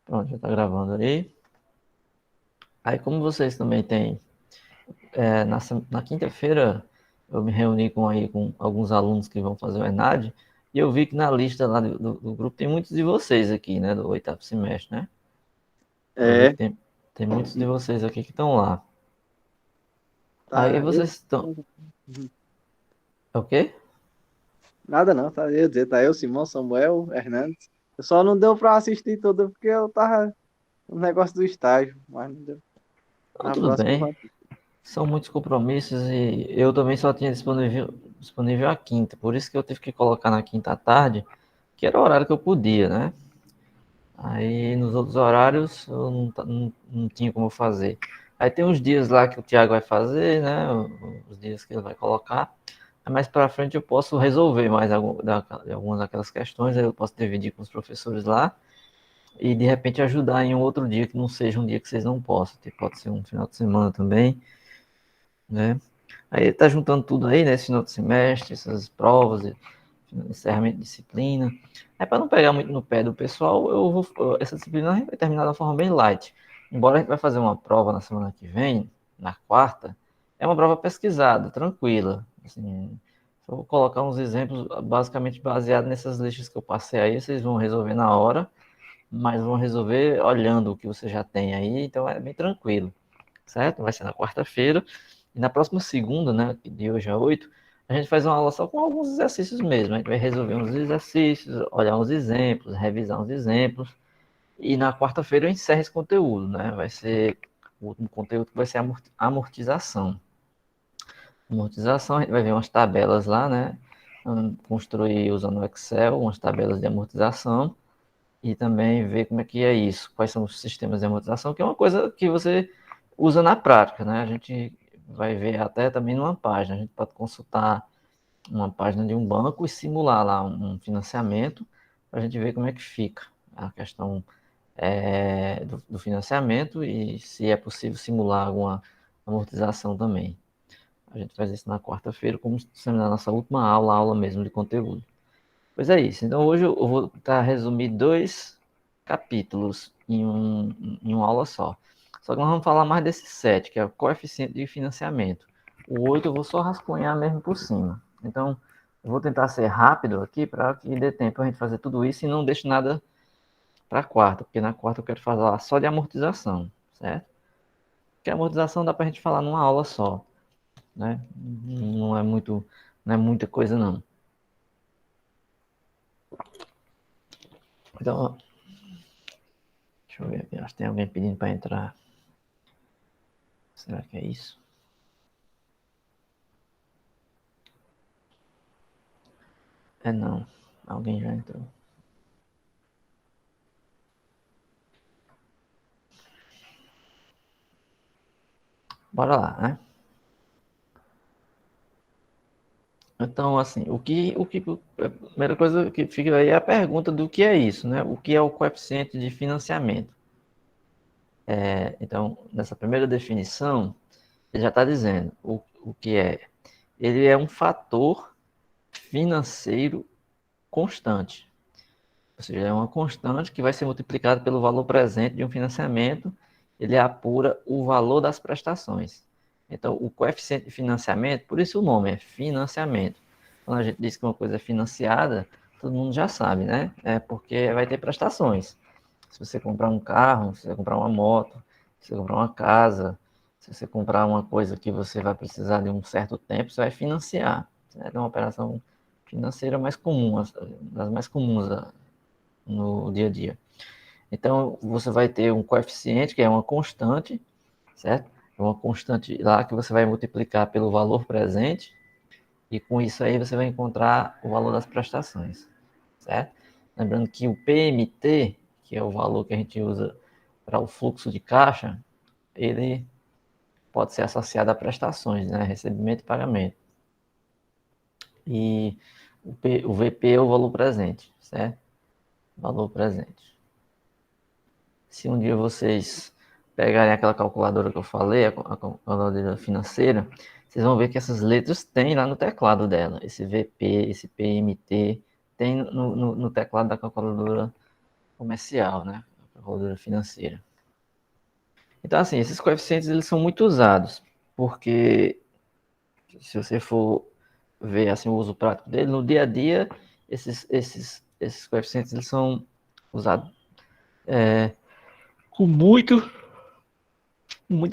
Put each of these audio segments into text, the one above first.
Pronto, já está gravando aí. Aí, como vocês também têm, na quinta-feira eu me reuni com alguns alunos que vão fazer o ENAD, e eu vi que na lista lá do grupo tem muitos de vocês aqui, né, do oitavo semestre, né? Eu vi que É, tem muitos de vocês aqui que estão lá. Aí tá. vocês estão... É o quê? Nada não, tá? Eu ia dizer, tá eu, Simão, Samuel, Hernandes. Eu só não deu pra assistir tudo porque eu tava no negócio do estágio, mas não deu. Não, Na tudo próxima eu vou bem. assistir. São muitos compromissos e eu também só tinha disponível a quinta, por isso que eu tive que colocar na quinta à tarde, que era o horário que eu podia, né? Aí nos outros horários eu não tinha como fazer. Aí tem uns dias lá que o Thiago vai fazer, né? Os dias que ele vai colocar. Aí mais para frente eu posso resolver mais algumas daquelas questões, aí eu posso dividir com os professores lá e de repente ajudar em um outro dia que não seja um dia que vocês não possam. Pode ser um final de semana também, né? Aí tá juntando tudo aí, né? Esse final de semestre, essas provas, encerramento de disciplina. Aí para não pegar muito no pé do pessoal, essa disciplina a gente vai terminar de uma forma bem light. Embora a gente vai fazer uma prova na semana que vem, na quarta, é uma prova pesquisada, tranquila. Assim, eu vou colocar uns exemplos basicamente baseados nessas listas que eu passei aí, vocês vão resolver na hora, mas vão resolver olhando o que você já tem aí, então é bem tranquilo, certo? Vai ser na quarta-feira. E na próxima segunda, né, de hoje a 8, a gente faz uma aula só com alguns exercícios mesmo. A gente vai resolver uns exercícios, olhar uns exemplos, revisar uns exemplos. E na quarta-feira eu encerro esse conteúdo, né? Vai ser o último conteúdo que vai ser amortização. Amortização, a gente vai ver umas tabelas lá, né? Construir usando o Excel, umas tabelas de amortização e também ver como é que é isso, quais são os sistemas de amortização, que é uma coisa que você usa na prática, né? A gente vai ver até também numa página, a gente pode consultar uma página de um banco e simular lá um financiamento para a gente ver como é que fica a questão do financiamento e se é possível simular alguma amortização também. A gente faz isso na quarta-feira, como se fosse na nossa última aula, aula mesmo de conteúdo. Pois é isso. Então hoje eu vou tentar resumir dois capítulos em uma aula só. Só que nós vamos falar mais desse 7, que é o coeficiente de financiamento. O 8 eu vou só rascunhar mesmo por cima. Então eu vou tentar ser rápido aqui para que dê tempo a gente fazer tudo isso e não deixe nada para a quarta, porque na quarta eu quero falar só de amortização, certo? Porque a amortização dá para a gente falar numa aula só, né? Não é muita coisa não. Então, deixa eu ver aqui, acho que tem alguém pedindo para entrar. Será que é isso? É não. Alguém já entrou. Bora lá, né? Então, assim, a primeira coisa que fica aí é a pergunta do que é isso, né? O que é o coeficiente de financiamento? Então, nessa primeira definição, ele já está dizendo o que é. Ele é um fator financeiro constante. Ou seja, é uma constante que vai ser multiplicada pelo valor presente de um financiamento, ele apura o valor das prestações. Então, o coeficiente de financiamento, por isso o nome é financiamento. Quando a gente diz que uma coisa é financiada, todo mundo já sabe, né? É porque vai ter prestações. Se você comprar um carro, se você comprar uma moto, se você comprar uma casa, se você comprar uma coisa que você vai precisar de um certo tempo, você vai financiar. É uma operação financeira mais comum, das mais comuns no dia a dia. Então, você vai ter um coeficiente, que é uma constante, certo? É uma constante lá que você vai multiplicar pelo valor presente, e com isso aí você vai encontrar o valor das prestações, certo? Lembrando que o PMT, que é o valor que a gente usa para o fluxo de caixa, ele pode ser associado a prestações, né? Recebimento e pagamento. E o VP é o valor presente, certo? Valor presente. Se um dia vocês pegarem aquela calculadora que eu falei, a calculadora financeira, vocês vão ver que essas letras tem lá no teclado dela. Esse VP, esse PMT, tem no teclado da calculadora comercial, né? calculadora financeira. Então, assim, esses coeficientes eles são muito usados, porque se você for ver assim, o uso prático dele, no dia a dia, esses coeficientes eles são usados com muita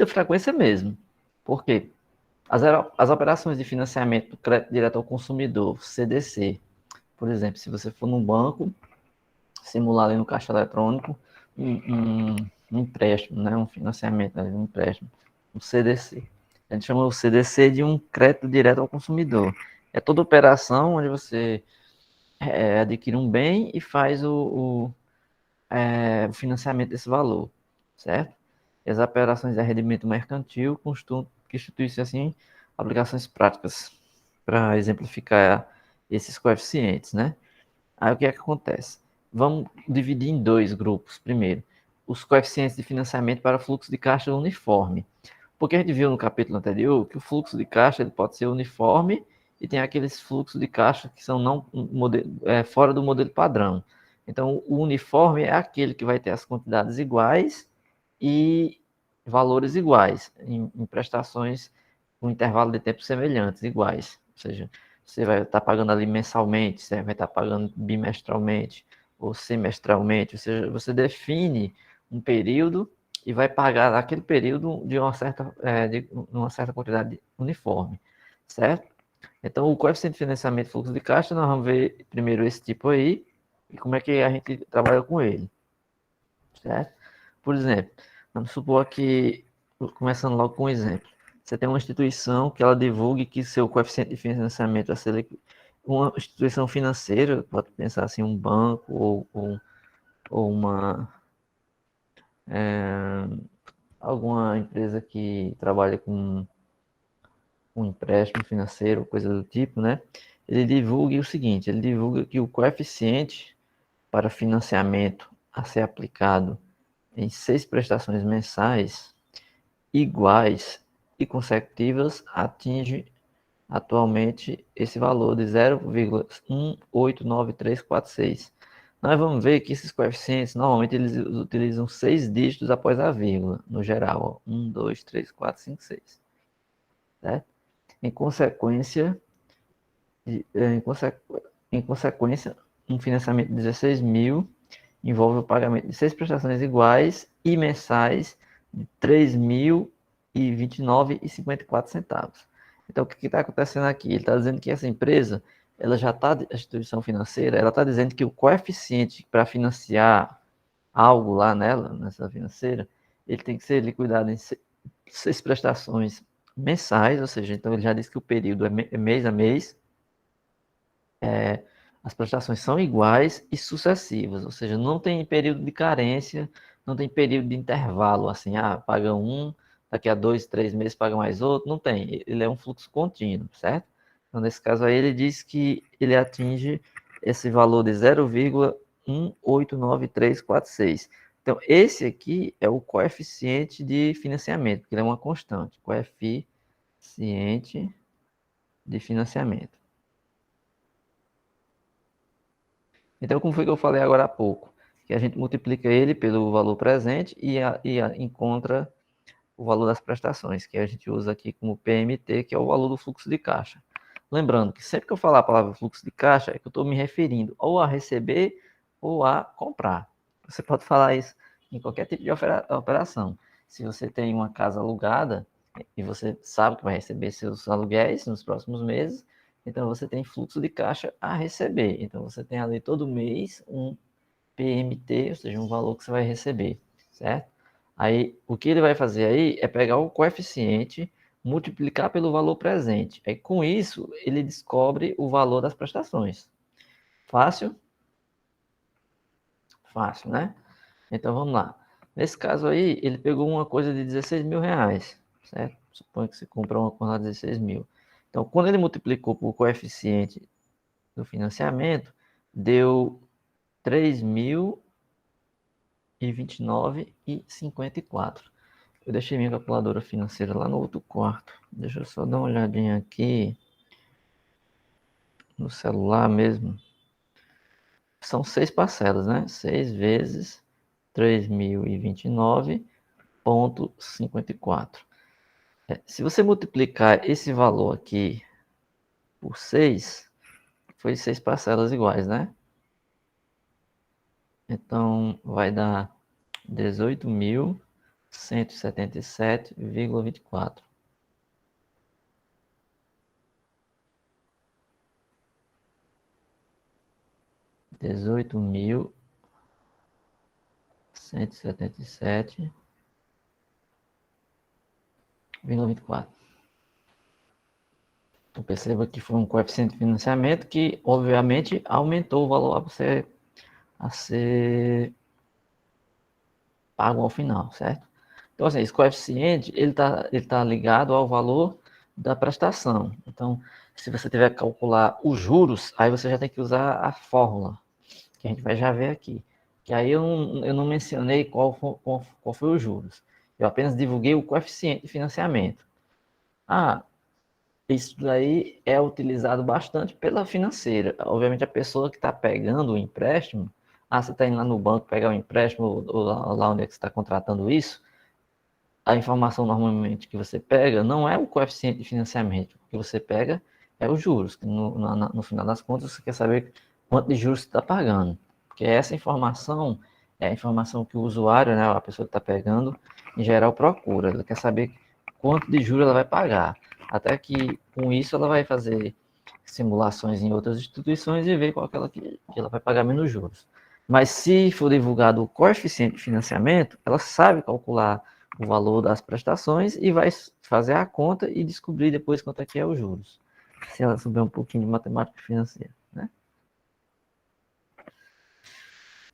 frequência mesmo. Por quê? As operações de financiamento do crédito direto ao consumidor, CDC, por exemplo, se você for num banco, simular ali no caixa eletrônico um empréstimo, né? Um financiamento, né? Um empréstimo, um CDC. A gente chama o CDC de um crédito direto ao consumidor. É toda operação onde você adquire um bem e faz o financiamento desse valor, certo? E as operações de arrendamento mercantil constituem-se, assim, aplicações práticas para exemplificar esses coeficientes, né? Aí o que é que acontece? Vamos dividir em dois grupos. Primeiro, os coeficientes de financiamento para fluxo de caixa uniforme. Porque a gente viu no capítulo anterior que o fluxo de caixa ele pode ser uniforme e tem aqueles fluxos de caixa que são não fora do modelo padrão. Então, o uniforme é aquele que vai ter as quantidades iguais e valores iguais, em prestações com intervalo de tempo semelhantes, iguais. Ou seja, você vai estar pagando ali mensalmente, você vai estar pagando bimestralmente ou semestralmente. Ou seja, você define um período e vai pagar aquele período de uma certa quantidade uniforme, certo? Então, o coeficiente de financiamento de fluxo de caixa, nós vamos ver primeiro esse tipo aí e como é que a gente trabalha com ele, certo? Por exemplo, vamos supor aqui, começando logo com um exemplo, você tem uma instituição que ela divulgue que seu coeficiente de financiamento a ser uma instituição financeira, pode pensar assim, um banco ou uma alguma empresa que trabalha com um empréstimo financeiro, coisa do tipo, né? Ele divulga o seguinte, ele divulga que o coeficiente para financiamento a ser aplicado em 6 prestações mensais iguais e consecutivas atinge atualmente esse valor de 0,189346. Nós vamos ver que esses coeficientes, normalmente eles utilizam 6 dígitos após a vírgula, no geral, ó, 1, 2, 3, 4, 5, 6. Certo? Em consequência, em, conse- em consequência, um financiamento de 16 mil envolve o pagamento de 6 prestações iguais e mensais de 3.029,54 centavos. Então, o que está acontecendo aqui? Ele está dizendo que essa empresa, ela já está, a instituição financeira, ela está dizendo que o coeficiente para financiar algo lá nela, nessa financeira, ele tem que ser liquidado em 6 prestações mensais, ou seja, então ele já disse que o período é mês a mês, as prestações são iguais e sucessivas, ou seja, não tem período de carência, não tem período de intervalo, assim, paga um, daqui a 2, 3 meses paga mais outro, não tem, ele é um fluxo contínuo, certo? Então, nesse caso aí, ele diz que ele atinge esse valor de 0,189346. Então, esse aqui é o coeficiente de financiamento, porque ele é uma constante, coeficiente de financiamento. Então, como foi que eu falei agora há pouco? Que a gente multiplica ele pelo valor presente e encontra o valor das prestações, que a gente usa aqui como PMT, que é o valor do fluxo de caixa. Lembrando que sempre que eu falar a palavra fluxo de caixa, é que eu estou me referindo ou a receber ou a comprar. Você pode falar isso em qualquer tipo de operação. Se você tem uma casa alugada e você sabe que vai receber seus aluguéis nos próximos meses, então você tem fluxo de caixa a receber. Então você tem ali todo mês um PMT, ou seja, um valor que você vai receber, certo? Aí o que ele vai fazer aí é pegar o coeficiente, multiplicar pelo valor presente. Aí com isso ele descobre o valor das prestações. Fácil? Fácil, né? Então vamos lá. Nesse caso aí, ele pegou uma coisa de 16 mil reais, certo? Suponho que você compra uma coisa de 16 mil. Então, quando ele multiplicou por coeficiente do financiamento, deu 3.029,54. Eu deixei minha calculadora financeira lá no outro quarto. Deixa eu só dar uma olhadinha aqui no celular mesmo. São 6 parcelas, né? 6 vezes 3.029,54. Se você multiplicar esse valor aqui por 6, foi 6 parcelas iguais, né? Então, vai dar 18.177,24. Dezoito mil cento e setenta e sete vírgula 24. Então perceba que foi um coeficiente de financiamento que, obviamente, aumentou o valor a ser pago ao final, certo? Então, assim, esse coeficiente, ele tá ligado ao valor da prestação. Então, se você tiver que calcular os juros, aí você já tem que usar a fórmula, que a gente vai já ver aqui. Que aí eu não mencionei qual foi os juros. Eu apenas divulguei o coeficiente de financiamento. Isso daí é utilizado bastante pela financeira. Obviamente, a pessoa que está pegando o empréstimo, você está indo lá no banco pegar o empréstimo, ou lá onde é que você está contratando isso, a informação normalmente que você pega não é o coeficiente de financiamento. O que você pega é os juros. No final das contas, você quer saber quanto de juros você está pagando. Porque essa informação é a informação que o usuário, né, a pessoa que está pegando, em geral procura. Ela quer saber quanto de juros ela vai pagar. Até que, com isso, ela vai fazer simulações em outras instituições e ver qual que ela vai pagar menos juros. Mas se for divulgado o coeficiente de financiamento, ela sabe calcular o valor das prestações e vai fazer a conta e descobrir depois quanto é que é os juros. Se ela souber um pouquinho de matemática financeira, né?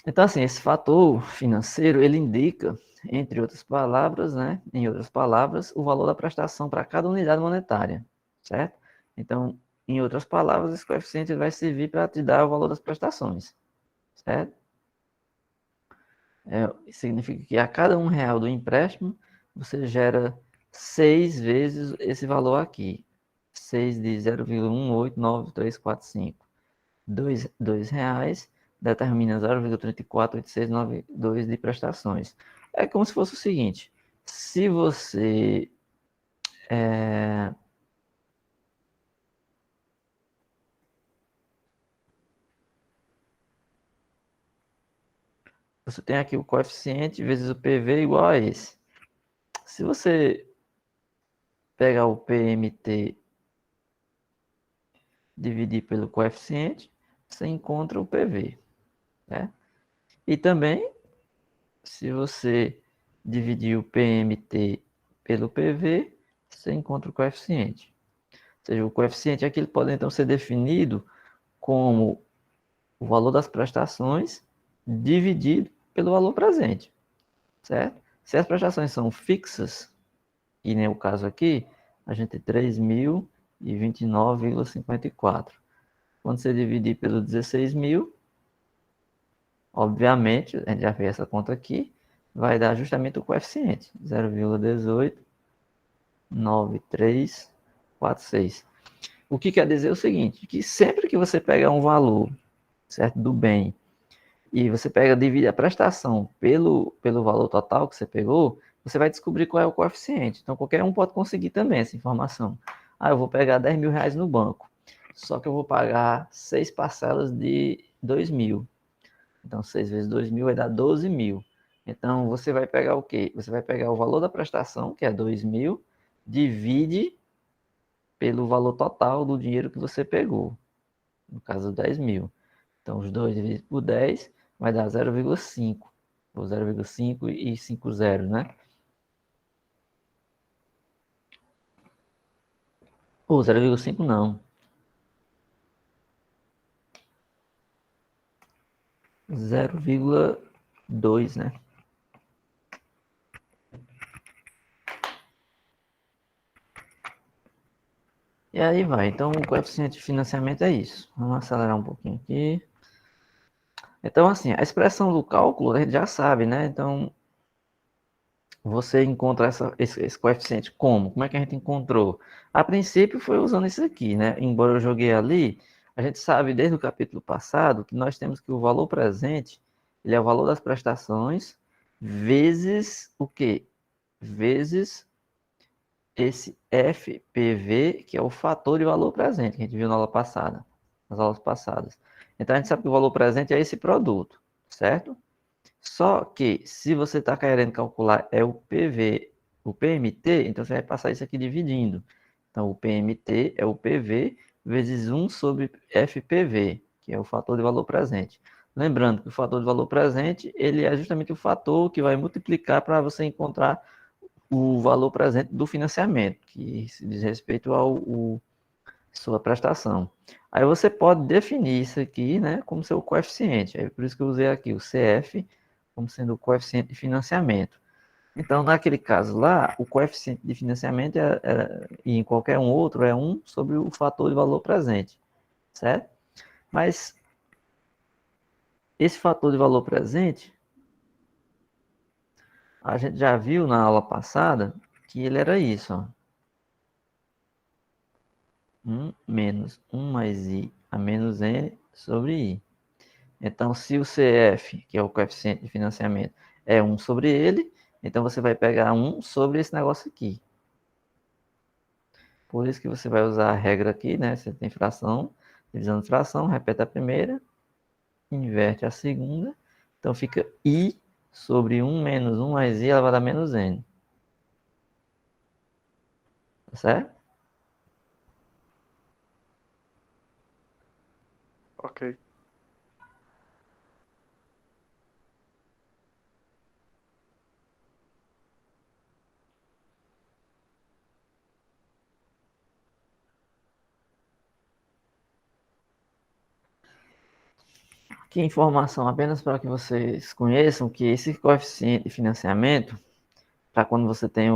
Então, assim, esse fator financeiro, ele indica, entre outras palavras, né, em outras palavras, o valor da prestação para cada unidade monetária, certo? Então, em outras palavras, esse coeficiente vai servir para te dar o valor das prestações, certo? Significa que a cada R$ 1 do empréstimo, você gera 6 vezes esse valor aqui. 6 de 0,189345. R$ reais determina 0,348692 de prestações. É como se fosse o seguinte: se você você tem aqui o coeficiente vezes o PV igual a esse. Se você pegar o PMT dividir pelo coeficiente, você encontra o PV, né? E também, se você dividir o PMT pelo PV, você encontra o coeficiente. Ou seja, o coeficiente aqui ele pode então ser definido como o valor das prestações dividido pelo valor presente, certo? Se as prestações são fixas, e nem o caso aqui, a gente tem 3.029,54. Quando você dividir pelo 16.000, obviamente, a gente já fez essa conta aqui, vai dar justamente o coeficiente, 0,189346. O que quer dizer o seguinte, que sempre que você pegar um valor, certo, do bem, e você divide a prestação pelo valor total que você pegou, você vai descobrir qual é o coeficiente. Então, qualquer um pode conseguir também essa informação. Eu vou pegar R$ 10.000 no banco, só que eu vou pagar 6 parcelas de 2.000. Então, 6 vezes 2.000 vai dar 12.000. Então, você vai pegar o quê? Você vai pegar o valor da prestação, que é 2.000, divide pelo valor total do dinheiro que você pegou. No caso, 10.000. Então, os 2 divididos por 10 vai dar 0,5. Ou 0,5 e 5 zeros, né? Ou 0,5 não. 0,2, né? E aí vai. Então, o coeficiente de financiamento é isso. Vamos acelerar um pouquinho aqui. Então, assim, a expressão do cálculo a gente já sabe, né? Então, você encontra esse coeficiente como? Como é que a gente encontrou? A princípio foi usando isso aqui, né? Embora eu joguei ali, a gente sabe desde o capítulo passado que nós temos que o valor presente, ele é o valor das prestações vezes o quê? Vezes esse FPV, que é o fator de valor presente, que a gente viu na aula passada, nas aulas passadas. Então, a gente sabe que o valor presente é esse produto, certo? Só que, se você está querendo calcular o PV, o PMT, então você vai passar isso aqui dividindo. Então, o PMT é o PV vezes 1 sobre FPV, que é o fator de valor presente. Lembrando que o fator de valor presente, ele é justamente o fator que vai multiplicar para você encontrar o valor presente do financiamento, que se diz respeito ao sua prestação. Aí você pode definir isso aqui, né, como seu coeficiente. É por isso que eu usei aqui o CF como sendo o coeficiente de financiamento. Então, naquele caso lá, o coeficiente de financiamento e em qualquer um outro é 1 sobre o fator de valor presente, certo? Mas esse fator de valor presente, a gente já viu na aula passada que ele era isso, ó. 1 menos 1 mais i a menos n sobre i. Então, se o CF, que é o coeficiente de financiamento, é 1 sobre ele, então você vai pegar 1 sobre esse negócio aqui. Por isso que você vai usar a regra aqui, né? Você tem fração, divisão de fração, repete a primeira, inverte a segunda. Então, fica i sobre 1 menos 1 mais i elevado a menos n. Tá certo? Ok. Aqui informação apenas para que vocês conheçam que esse coeficiente de financiamento, para quando você tem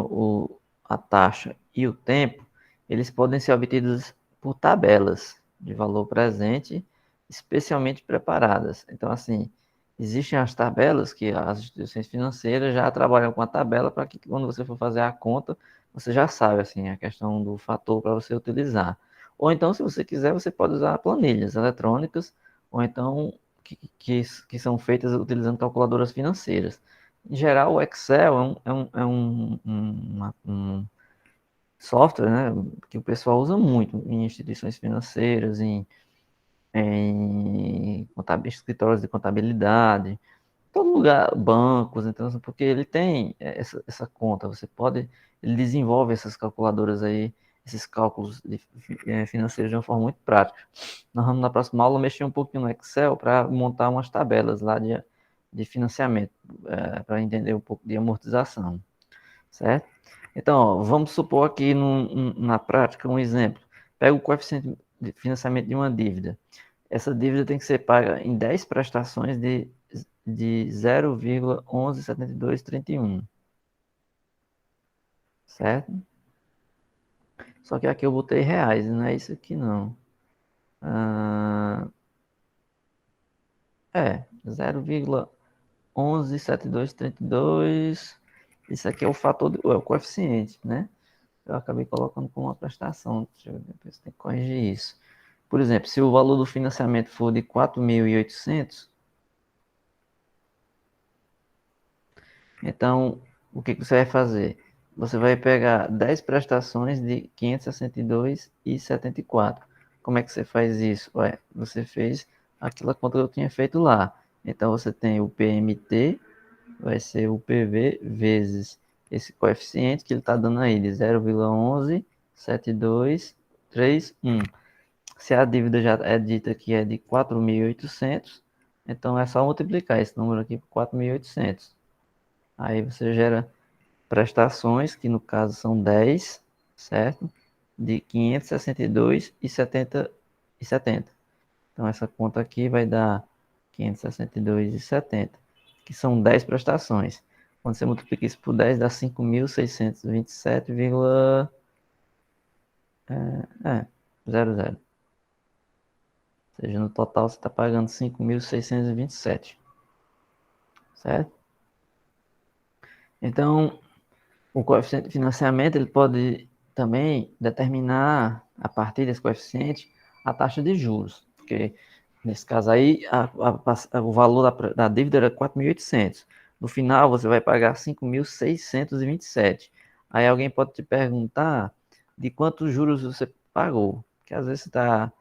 a taxa e o tempo, eles podem ser obtidos por tabelas de valor presente, especialmente preparadas. Então, assim, existem as tabelas que as instituições financeiras já trabalham com a tabela para que quando você for fazer a conta, você já sabe, assim, a questão do fator para você utilizar. Ou então, se você quiser, você pode usar planilhas eletrônicas, ou então que são feitas utilizando calculadoras financeiras. Em geral, o Excel um software, né, que o pessoal usa muito em instituições financeiras, em escritórios de contabilidade, todo lugar, bancos, então, porque ele tem essa conta, ele desenvolve essas calculadoras aí, esses cálculos financeiros de uma forma muito prática. Nós vamos na próxima aula mexer um pouquinho no Excel para montar umas tabelas lá de financiamento, para entender um pouco de amortização, certo? Então, ó, vamos supor aqui na prática um exemplo. Pega o coeficiente de financiamento de uma dívida. Essa dívida tem que ser paga em 10 prestações de 0,117231, certo? Só que aqui eu botei reais, não é isso aqui não. Ah, 0,117232. Isso aqui é o fator, é o coeficiente, né? Eu acabei colocando como uma prestação. Deixa eu ver, depois tem que corrigir isso. Por exemplo, se o valor do financiamento for de 4.800, então o que você vai fazer? Você vai pegar 10 prestações de 562,74. Como é que você faz isso? Ué, você fez aquela conta que eu tinha feito lá. Então você tem o PMT, vai ser o PV vezes esse coeficiente que ele está dando aí de 0,117231. Se a dívida já é dita que é de 4.800, então é só multiplicar esse número aqui por 4.800. Aí você gera prestações, que no caso são 10, certo? De 562,70. Então essa conta aqui vai dar 562,70, que são 10 prestações. Quando você multiplica isso por 10, dá 5.627,00. Ou seja, no total você está pagando 5.627, certo? Então, o coeficiente de financiamento ele pode também determinar, a partir desse coeficiente, a taxa de juros. Porque, nesse caso aí, o valor da dívida era 4.800. No final, você vai pagar 5.627. Aí alguém pode te perguntar de quantos juros você pagou. Que às vezes você está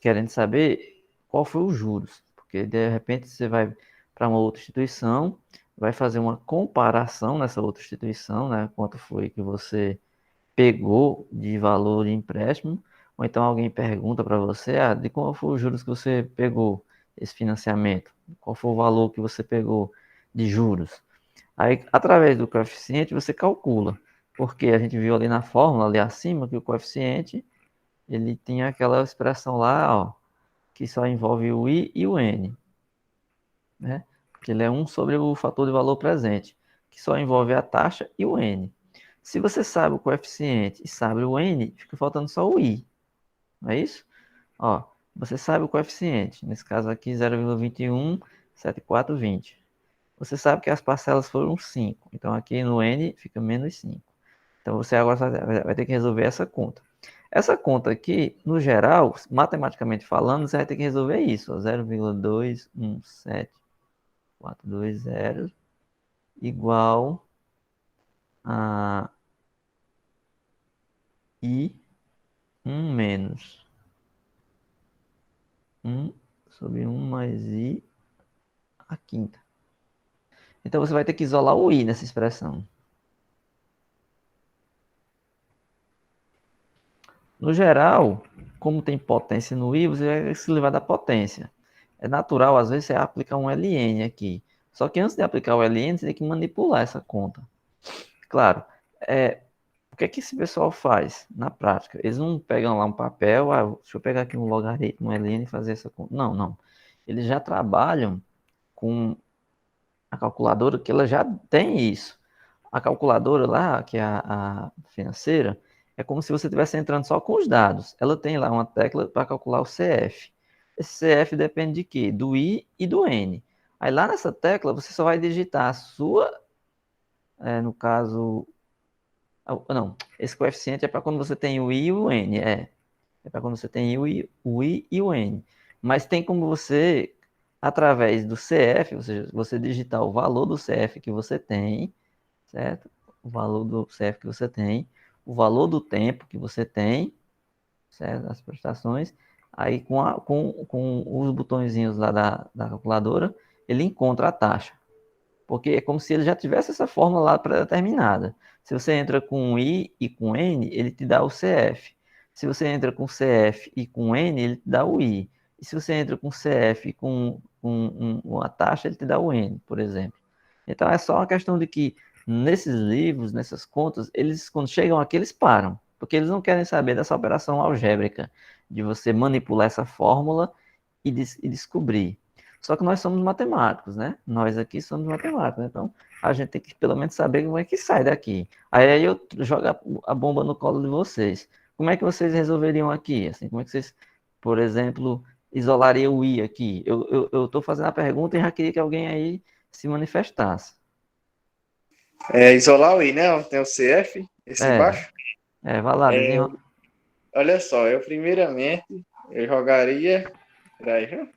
querendo saber qual foi os juros. Porque de repente você vai para uma outra instituição, vai fazer uma comparação nessa outra instituição, né? Quanto foi que você pegou de valor de empréstimo, ou então alguém pergunta para você, de qual foi os juros que você pegou esse financiamento, qual foi o valor que você pegou de juros. Aí, através do coeficiente, você calcula, porque a gente viu ali na fórmula, ali acima, que o coeficiente, ele tinha aquela expressão lá, ó, que só envolve o I e o N, né? Que ele é 1 sobre o fator de valor presente, que só envolve a taxa e o N. Se você sabe o coeficiente e sabe o N, fica faltando só o I, não é isso? Ó, você sabe o coeficiente, nesse caso aqui 0,217420. Você sabe que as parcelas foram 5, então aqui no N fica menos 5. Então você agora vai ter que resolver essa conta. Essa conta aqui, no geral, matematicamente falando, você vai ter que resolver isso, 0,217,420 igual a I 1 menos 1 sobre 1 mais I a quinta. Então você vai ter que isolar o I nessa expressão. No geral, como tem potência no I, você vai se livrar da potência. É natural, às vezes, você aplicar um ln aqui. Só que antes de aplicar o ln, você tem que manipular essa conta. Claro, o que é que esse pessoal faz na prática? Eles não pegam lá um papel, deixa eu pegar aqui um logaritmo, um ln e fazer essa conta. Não, não. Eles já trabalham com a calculadora que ela já tem isso. A calculadora lá, que é a financeira, é como se você estivesse entrando só com os dados. Ela tem lá uma tecla para calcular o CF. Esse CF depende de quê? Do I e do N. Aí lá nessa tecla você só vai digitar a sua, no caso, não, esse coeficiente é para quando você tem o I e o N, é para quando você tem o I e o N. Mas tem como você, através do CF, ou seja, você digitar o valor do CF que você tem, certo? O valor do CF que você tem, o valor do tempo que você tem, certo? As prestações. Aí com os botõezinhos lá da calculadora, ele encontra a taxa. Porque é como se ele já tivesse essa fórmula lá pré-determinada. Se você entra com I e com N, ele te dá o CF. Se você entra com CF e com N, ele te dá o I. E se você entra com CF e com uma taxa, ele te dá o N, por exemplo. Então é só uma questão de que nesses livros, nessas contas, eles quando chegam aqui, eles param. Porque eles não querem saber dessa operação algébrica, de você manipular essa fórmula e descobrir. Só que nós somos matemáticos, né? Nós aqui somos matemáticos, né? Então a gente tem que pelo menos saber como é que sai daqui. Aí eu jogo a bomba no colo de vocês. Como é que vocês resolveriam aqui? Assim, como é que vocês, por exemplo, isolariam o I aqui? Eu tô fazendo a pergunta e já queria que alguém aí se manifestasse. Isolar o I, né? Tem o CF, esse É, embaixo. vai lá, É, desenrola. olha só, eu primeiramente, eu jogaria... Peraí, viu?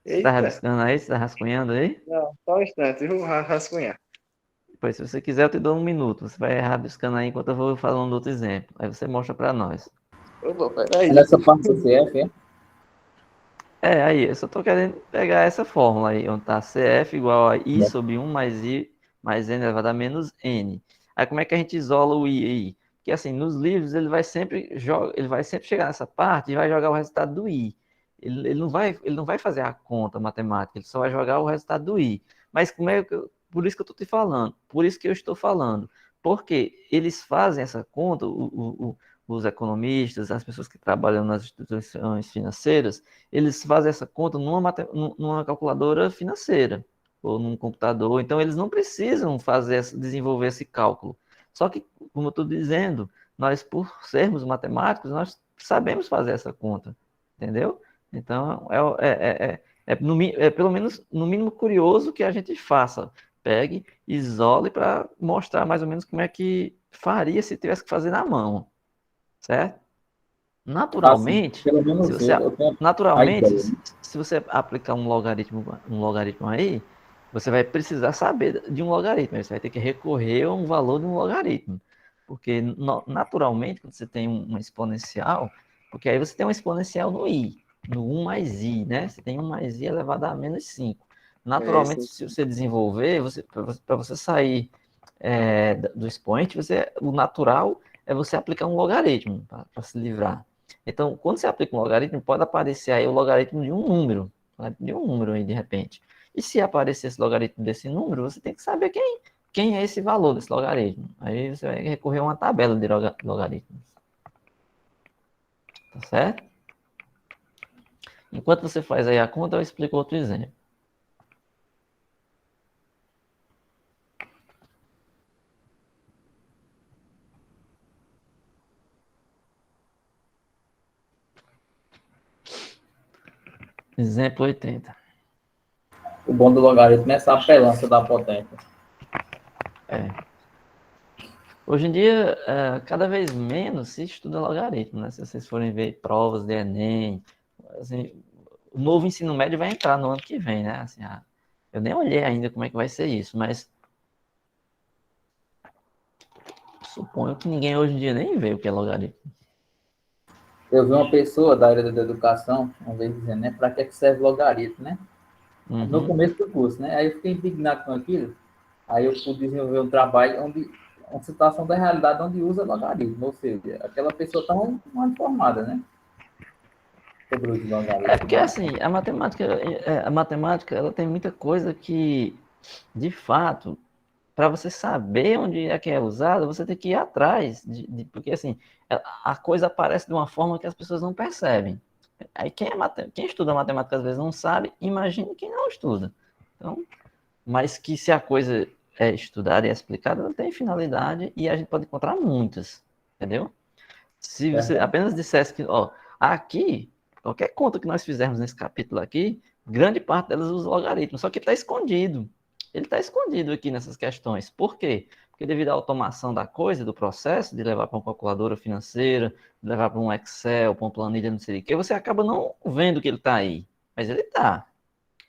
Você tá Eita, rabiscando aí? Você tá rascunhando aí? não, só um instante, eu vou rascunhar. Pois, se você quiser, eu te dou 1 minuto. Você vai rabiscando aí enquanto eu vou falando outro exemplo. Aí você mostra para nós. Opa, peraí. Nessa parte do CF, é? Aí, eu só tô querendo pegar essa fórmula aí, onde tá CF igual a I Né? sobre 1 mais I mais N elevado a menos N. Aí como é que a gente isola o I aí? Porque assim, nos livros ele vai sempre chegar nessa parte e vai jogar o resultado do I. Ele não vai fazer a conta matemática, ele só vai jogar o resultado do I. Mas por isso que eu tô te falando, por isso que eu estou falando. Porque eles fazem essa conta, os economistas, as pessoas que trabalham nas instituições financeiras, eles fazem essa conta numa calculadora financeira ou num computador. Então, eles não precisam desenvolver esse cálculo. Só que, como eu estou dizendo, nós, por sermos matemáticos, nós sabemos fazer essa conta, entendeu? Então, é pelo menos, no mínimo, curioso que a gente faça. Pegue, isole para mostrar mais ou menos como é que faria se tivesse que fazer na mão, certo? Assim, Naturalmente, pelo se menos você eu tenho a naturalmente, ideia, né? se você aplicar um logaritmo aí, você vai precisar saber de um logaritmo. Você vai ter que recorrer a um valor de um logaritmo. Porque, naturalmente, quando você tem uma exponencial, porque aí você tem uma exponencial no i, no 1 mais i, né? Você tem 1 mais i elevado a menos 5. É, Naturalmente, sim. se você desenvolver, para você sair do expoente, o natural é você aplicar um logaritmo para se livrar. Então, quando você aplica um logaritmo, pode aparecer aí o logaritmo de um número aí, de repente. E se aparecer esse logaritmo desse número, você tem que saber quem é esse valor desse logaritmo. Aí você vai recorrer a uma tabela de logaritmos. Tá certo? Enquanto você faz aí a conta, eu explico outro exemplo. Exemplo 80. O bom do logaritmo é essa apelância da potência. Hoje em dia, cada vez menos se estuda logaritmo, né? Se vocês forem ver provas de Enem, assim, o novo ensino médio vai entrar no ano que vem, né? Assim, eu nem olhei ainda como é que vai ser isso, mas suponho que ninguém hoje em dia nem vê o que é logaritmo. Eu vi uma pessoa da área da educação, uma vez dizendo, né, para que serve logaritmo, né? No Uhum. começo do curso, né? Aí eu fiquei indignado com aquilo. Aí eu pude desenvolver um trabalho onde uma situação da realidade onde usa logaritmo, ou seja, aquela pessoa está mal informada, né? Sobre os É logaritmos. porque assim, a matemática ela tem muita coisa que, de fato, para você saber onde é que é usada, você tem que ir atrás, porque assim, a coisa aparece de uma forma que as pessoas não percebem. Aí quem estuda matemática às vezes não sabe, imagine quem não estuda. Então, mas que se a coisa é estudada e é explicada, ela tem finalidade e a gente pode encontrar muitas, entendeu? Se você Verdade. apenas dissesse que, ó, aqui, qualquer conta que nós fizermos nesse capítulo aqui, grande parte delas usa logaritmo, só que está escondido. Ele está escondido aqui nessas questões. Por quê? Porque devido à automação da coisa, do processo, de levar para uma calculadora financeira, de levar para um Excel, para uma planilha, não sei o quê, você acaba não vendo que ele está aí. Mas ele está.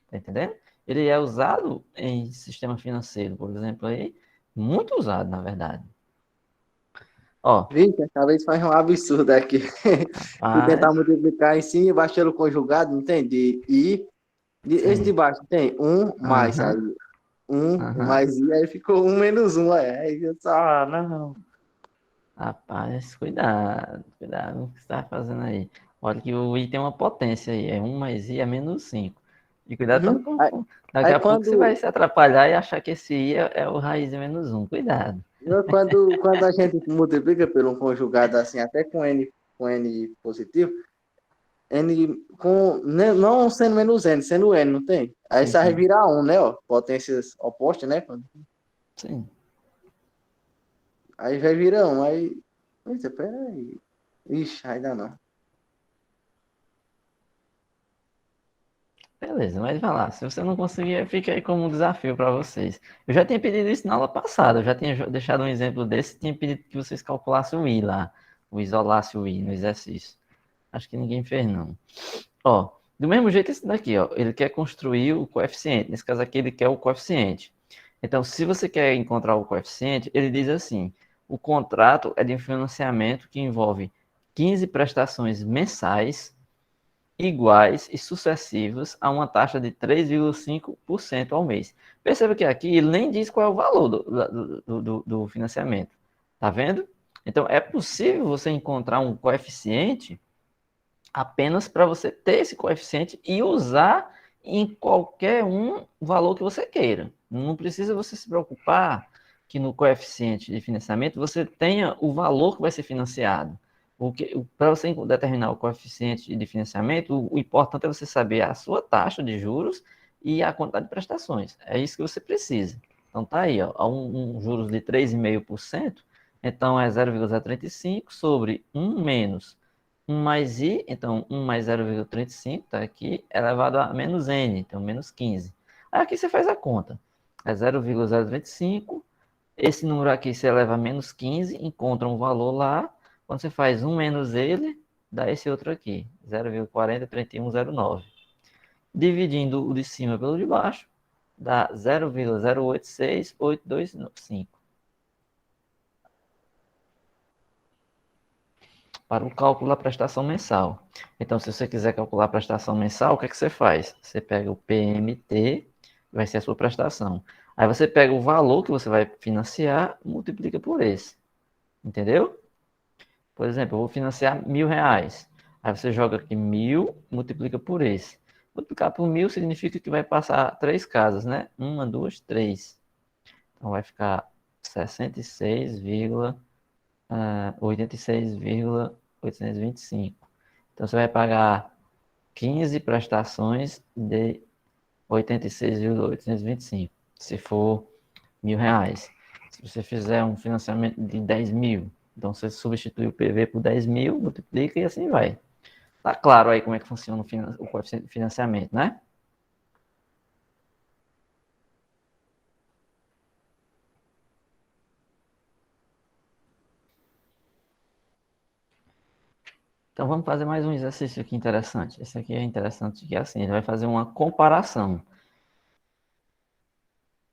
Tá entendendo? Ele é usado em sistema financeiro, por exemplo, aí, muito usado, na verdade. Ó, Vixe, acabei de fazer um absurdo aqui. Fui tentar rapaz, multiplicar em cima e embaixo pelo conjugado, não tem? Esse de sim. baixo tem um mais aí. Aham, Um aham. mais i, aí ficou um menos um. Aí eu só, não. Rapaz, cuidado com o que você está fazendo aí. Olha que o i tem uma potência aí, é um mais i é menos 5. E cuidado para não Uhum. Aí, confundir. Daqui aí a pouco você quando, vai se atrapalhar e achar que esse i é o raiz de menos um. Cuidado. quando a gente multiplica por um conjugado assim, até com n positivo, n com não sendo menos n, sendo n, não tem? Aí Sim, isso vai sim. virar um, né? Ó, potências opostas, né? Sim. Aí vai virar um. Aí. Eita, peraí. Ixi, ainda não. Beleza, mas vai lá. Se você não conseguir, fica aí como um desafio para vocês. Eu já tinha pedido isso na aula passada, eu já tinha deixado um exemplo desse, tinha pedido que vocês calculassem o i lá, o isolasse o i no exercício. Acho que ninguém fez, não. Ó, do mesmo jeito esse daqui, ó, ele quer construir o coeficiente. Nesse caso aqui, ele quer o coeficiente. Então, se você quer encontrar o coeficiente, ele diz assim: o contrato é de um financiamento que envolve 15 prestações mensais iguais e sucessivas a uma taxa de 3,5% ao mês. Perceba que aqui ele nem diz qual é o valor do financiamento. Tá vendo? Então, é possível você encontrar um coeficiente apenas para você ter esse coeficiente e usar em qualquer um valor que você queira. Não precisa você se preocupar que no coeficiente de financiamento você tenha o valor que vai ser financiado. Para você determinar o coeficiente de financiamento, o importante é você saber a sua taxa de juros e a quantidade de prestações. É isso que você precisa. Então tá aí, ó, um juros de 3,5%, então é 0,035 sobre 1 menos 1 mais i, então 1 mais 0,35 está aqui, elevado a menos n, então menos 15. Aí aqui você faz a conta. É 0,035, esse número aqui se eleva a menos 15, encontra um valor lá, quando você faz 1 menos ele, dá esse outro aqui, 0,403109. Dividindo o de cima pelo de baixo, dá 0,086825. Para o cálculo da prestação mensal. Então, se você quiser calcular a prestação mensal, o que é que você faz? Você pega o PMT, vai ser a sua prestação. Aí você pega o valor que você vai financiar, multiplica por esse. Entendeu? Por exemplo, eu vou financiar R$ 1.000. Aí você joga aqui 1.000, multiplica por esse. Multiplicar por 1.000 significa que vai passar 3 casas, né? 1, 2, 3. Então vai ficar 86,825. Então você vai pagar 15 prestações de 86,825, se for R$ 1.000. Se você fizer um financiamento de 10.000, então você substitui o PV por 10.000, multiplica e assim vai. Tá claro aí como é que funciona o coeficiente de financiamento, né? Então vamos fazer mais um exercício aqui interessante. Esse aqui é interessante, que é assim, ele vai fazer uma comparação.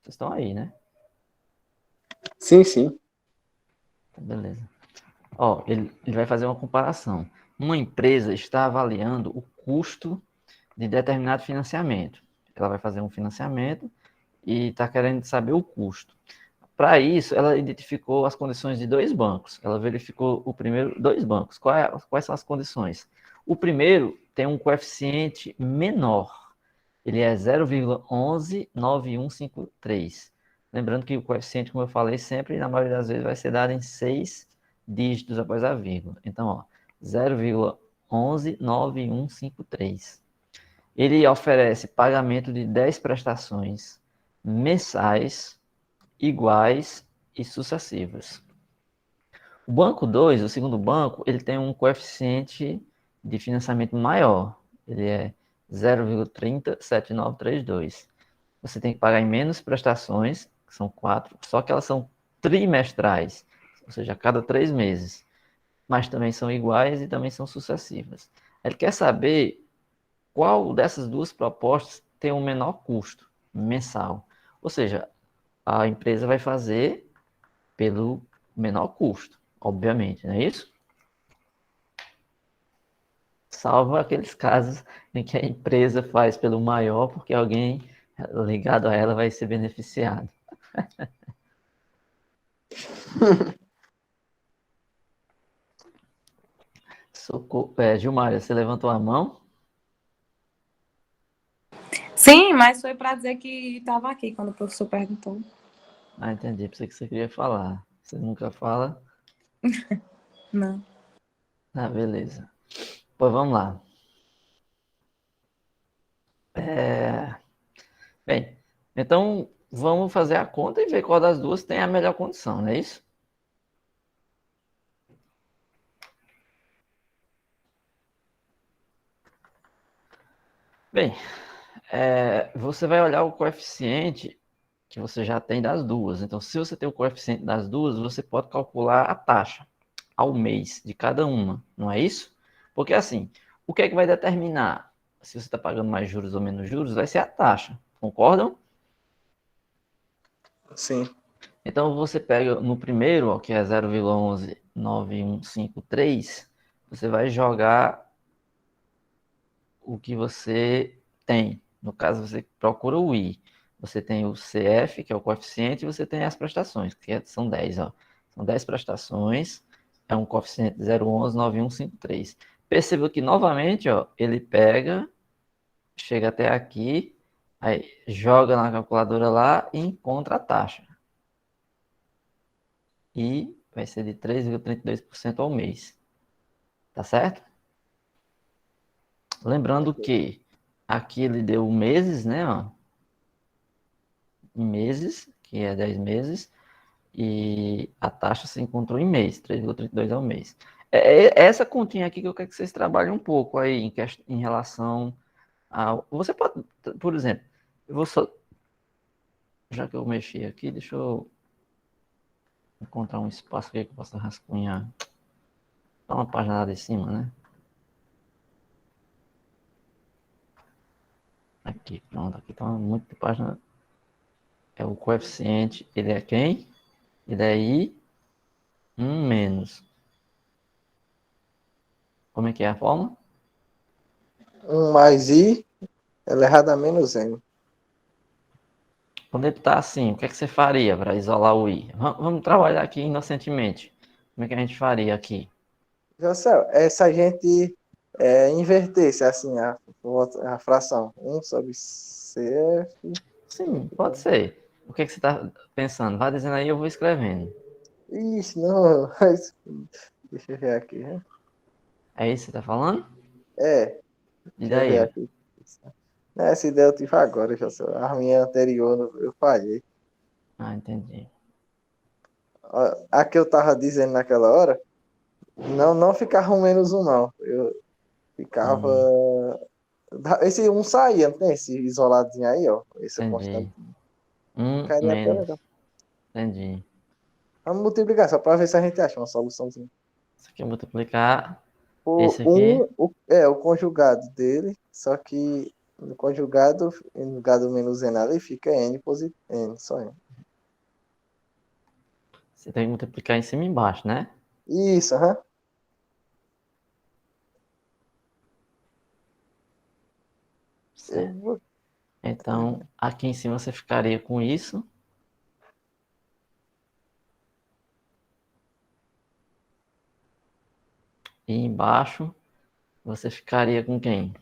Vocês estão aí, né? Sim, sim. Beleza. Ó, ele vai fazer uma comparação. Uma empresa está avaliando o custo de determinado financiamento. Ela vai fazer um financiamento e está querendo saber o custo. Para isso, ela identificou as condições de 2 bancos. Ela verificou o primeiro, 2 bancos. Quais são as condições? O primeiro tem um coeficiente menor. Ele é 0,119153. Lembrando que o coeficiente, como eu falei sempre, na maioria das vezes vai ser dado em 6 dígitos após a vírgula. Então, ó, 0,119153. Ele oferece pagamento de 10 prestações mensais, iguais e sucessivas. O banco 2, o segundo banco, ele tem um coeficiente de financiamento maior. Ele é 0,307932. Você tem que pagar em menos prestações, que são 4, só que elas são trimestrais, ou seja, a cada 3 meses. Mas também são iguais e também são sucessivas. Ele quer saber qual dessas duas propostas tem o menor custo mensal. Ou seja, a empresa vai fazer pelo menor custo, obviamente, não é isso? Salvo aqueles casos em que a empresa faz pelo maior, porque alguém ligado a ela vai ser beneficiado. Gilmar, você levantou a mão? Sim, mas foi para dizer que estava aqui quando o professor perguntou. Ah, entendi. Pensei que você queria falar. Você nunca fala? Não. Ah, beleza. Pois vamos lá. Bem, então vamos fazer a conta e ver qual das duas tem a melhor condição, não é isso? Bem, você vai olhar o coeficiente que você já tem das duas. Então, se você tem o coeficiente das duas, você pode calcular a taxa ao mês de cada uma, não é isso? Porque assim, o que é que vai determinar se você está pagando mais juros ou menos juros? Vai ser a taxa, concordam? Sim. Então, você pega no primeiro, ó, que é 0,119153, você vai jogar o que você tem. No caso, você procura o I. Você tem o CF, que é o coeficiente, e você tem as prestações, são 10. Ó. São 10 prestações, é um coeficiente de 0,119153. Perceba que, novamente, ó, ele pega, chega até aqui, aí joga na calculadora lá e encontra a taxa. E vai ser de 3,32% ao mês. Tá certo? Lembrando que aqui ele deu meses, né? Ó, em meses, que é 10 meses, e a taxa se encontrou em mês, 3,32 ao mês. Essa continha aqui que eu quero que vocês trabalhem um pouco aí em relação ao... Você pode, por exemplo, eu vou só... Já que eu mexi aqui, deixa eu encontrar um espaço aqui que eu possa rascunhar. Dá uma página lá de cima, né? Aqui, pronto. Aqui tá muito de página é o coeficiente, ele é quem? E daí, 1 menos. Como é que é a forma? 1 mais I elevado a menos N. Quando ele está assim, o que é que você faria para isolar o I? Vamos trabalhar aqui inocentemente. Como é que a gente faria aqui? José, se a gente invertesse assim a fração 1 sobre CF. Sim, pode ser. O que é que você está pensando? Vai dizendo aí, eu vou escrevendo. Ixi, não. Deixa eu ver aqui, né? É isso que você está falando? É, E deixa eu ver daí? aqui. Essa ideia eu tive agora, José. A minha anterior eu falhei. Ah, entendi. A que eu tava dizendo naquela hora, não ficava um menos um, não. Eu ficava. Hum, Esse um saía, não tem esse isoladinho aí, ó. Esse constante. entendi. Ficaria até Menos. legal. Entendi. Vamos multiplicar, só para ver se a gente acha uma soluçãozinha. Isso aqui é multiplicar O esse aqui. um, o conjugado dele, só que no conjugado, no lugar do menos n ali, fica n positivo. N, só n. Você tem que multiplicar em cima e embaixo, né? Isso, aham. Eu Certo. vou. Então, aqui em cima você ficaria com isso. E embaixo você ficaria com quem?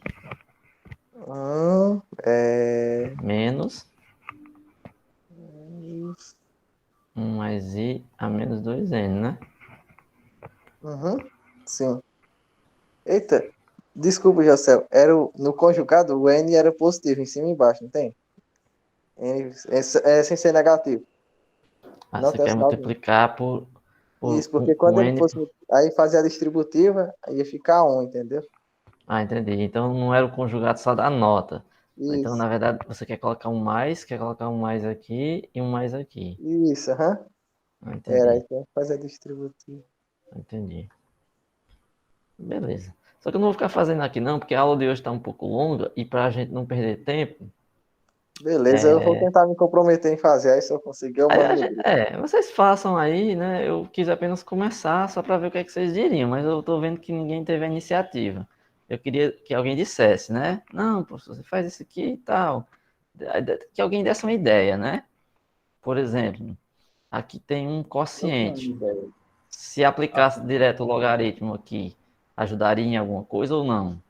Hum, é... Menos 1 mais I a menos 2N, né? Uhum, sim. Eita, desculpa, Jocel. No conjugado, o n era positivo, em cima e embaixo, não tem? N é sem ser negativo. Ah, Não você tem o quer sinal de... multiplicar Isso, porque quando com ele N. fosse. Aí fazia a distributiva, aí ia ficar um, entendeu? Ah, entendi. Então não era o conjugado só da nota. Então, Isso, na verdade, você quer colocar um mais aqui e um mais aqui. isso, aham. Ah, Era, aí entendi, tem que fazer a distributiva. entendi. Beleza. Só que eu não vou ficar fazendo aqui não, porque a aula de hoje está um pouco longa e para a gente não perder tempo, Beleza, eu vou é, tentar me comprometer em fazer, aí se eu conseguir, eu mando no grupo. vocês façam aí, né? Eu quis apenas começar só para ver o que é que vocês diriam, mas eu tô vendo que ninguém teve a iniciativa. Eu queria que alguém dissesse, né? Não, professor, você faz isso aqui e tal. Que alguém desse uma ideia, né? Por exemplo, aqui tem um Eu tenho uma quociente. ideia. Se aplicasse Assim, direto o logaritmo aqui, ajudaria em alguma coisa ou não?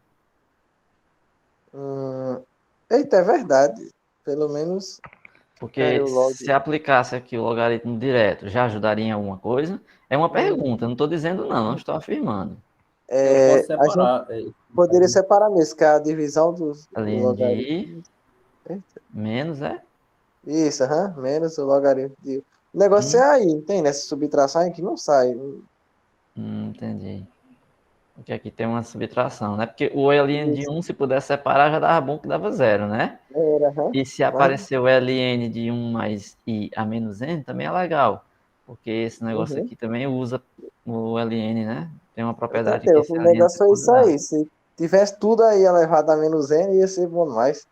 Hum, Eita, é verdade. Pelo menos ficaria Porque o se log. aplicasse aqui o logaritmo direto, já ajudaria em alguma coisa? É uma pergunta, não estou dizendo não, não estou afirmando. eu posso A gente separar. poderia separar mesmo, que é a divisão do Além de logaritmo. Eita, menos, é? isso, aham, menos o logaritmo de. O negócio Hum, é aí, tem nessa subtração aí que não sai. entendi. Porque aqui tem uma subtração, né? Porque o ln de Isso, 1, se pudesse separar, já dava bom que dava zero, né? era, aham. E se Mas, aparecer o ln de 1 mais i a menos n, também é legal. Porque esse negócio uhum. aqui também usa o ln, né? Tem uma Eu propriedade tentei, que esse o ln negócio ser foi isso ponderado. aí. Se tivesse tudo aí elevado a menos n, ia ser bom demais.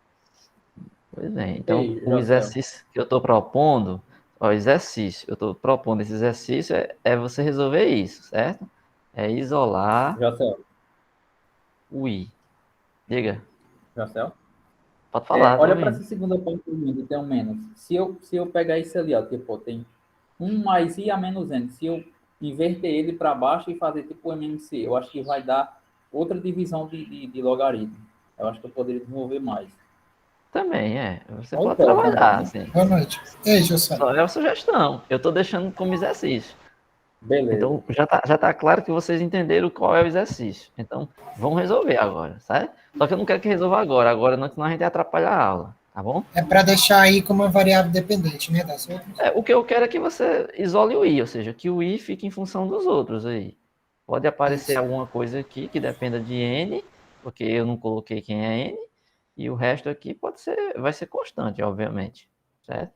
Pois é, então Ei, o José, exercício que eu estou propondo, ó, exercício, eu estou propondo esse exercício é você resolver isso, certo? É isolar José, o i. Diga, José. pode falar, tô Olha para ouvindo. essa segunda parte do mundo, tem um menos. Se eu pegar isso ali, ó, tipo, tem um mais i a menos n. Se eu inverter ele para baixo e fazer tipo MMC, eu acho que vai dar outra divisão de logaritmo. Eu acho que eu poderia desenvolver mais. Também, você Uma pode ideia também, trabalhar, né? assim. Boa noite. Ei, José. Só é uma sugestão, eu estou deixando como exercício. Beleza. Então já tá claro que vocês entenderam qual é o exercício. Então vamos resolver agora, certo? Só que eu não quero que resolva agora não, senão a gente atrapalha a aula, tá bom? É para deixar aí como uma variável dependente, né, das outras. O que eu quero é que você isole o i, ou seja, que o i fique em função dos outros aí. Pode aparecer Isso, alguma coisa aqui que dependa de n, porque eu não coloquei quem é n, e o resto aqui vai ser constante, obviamente, certo?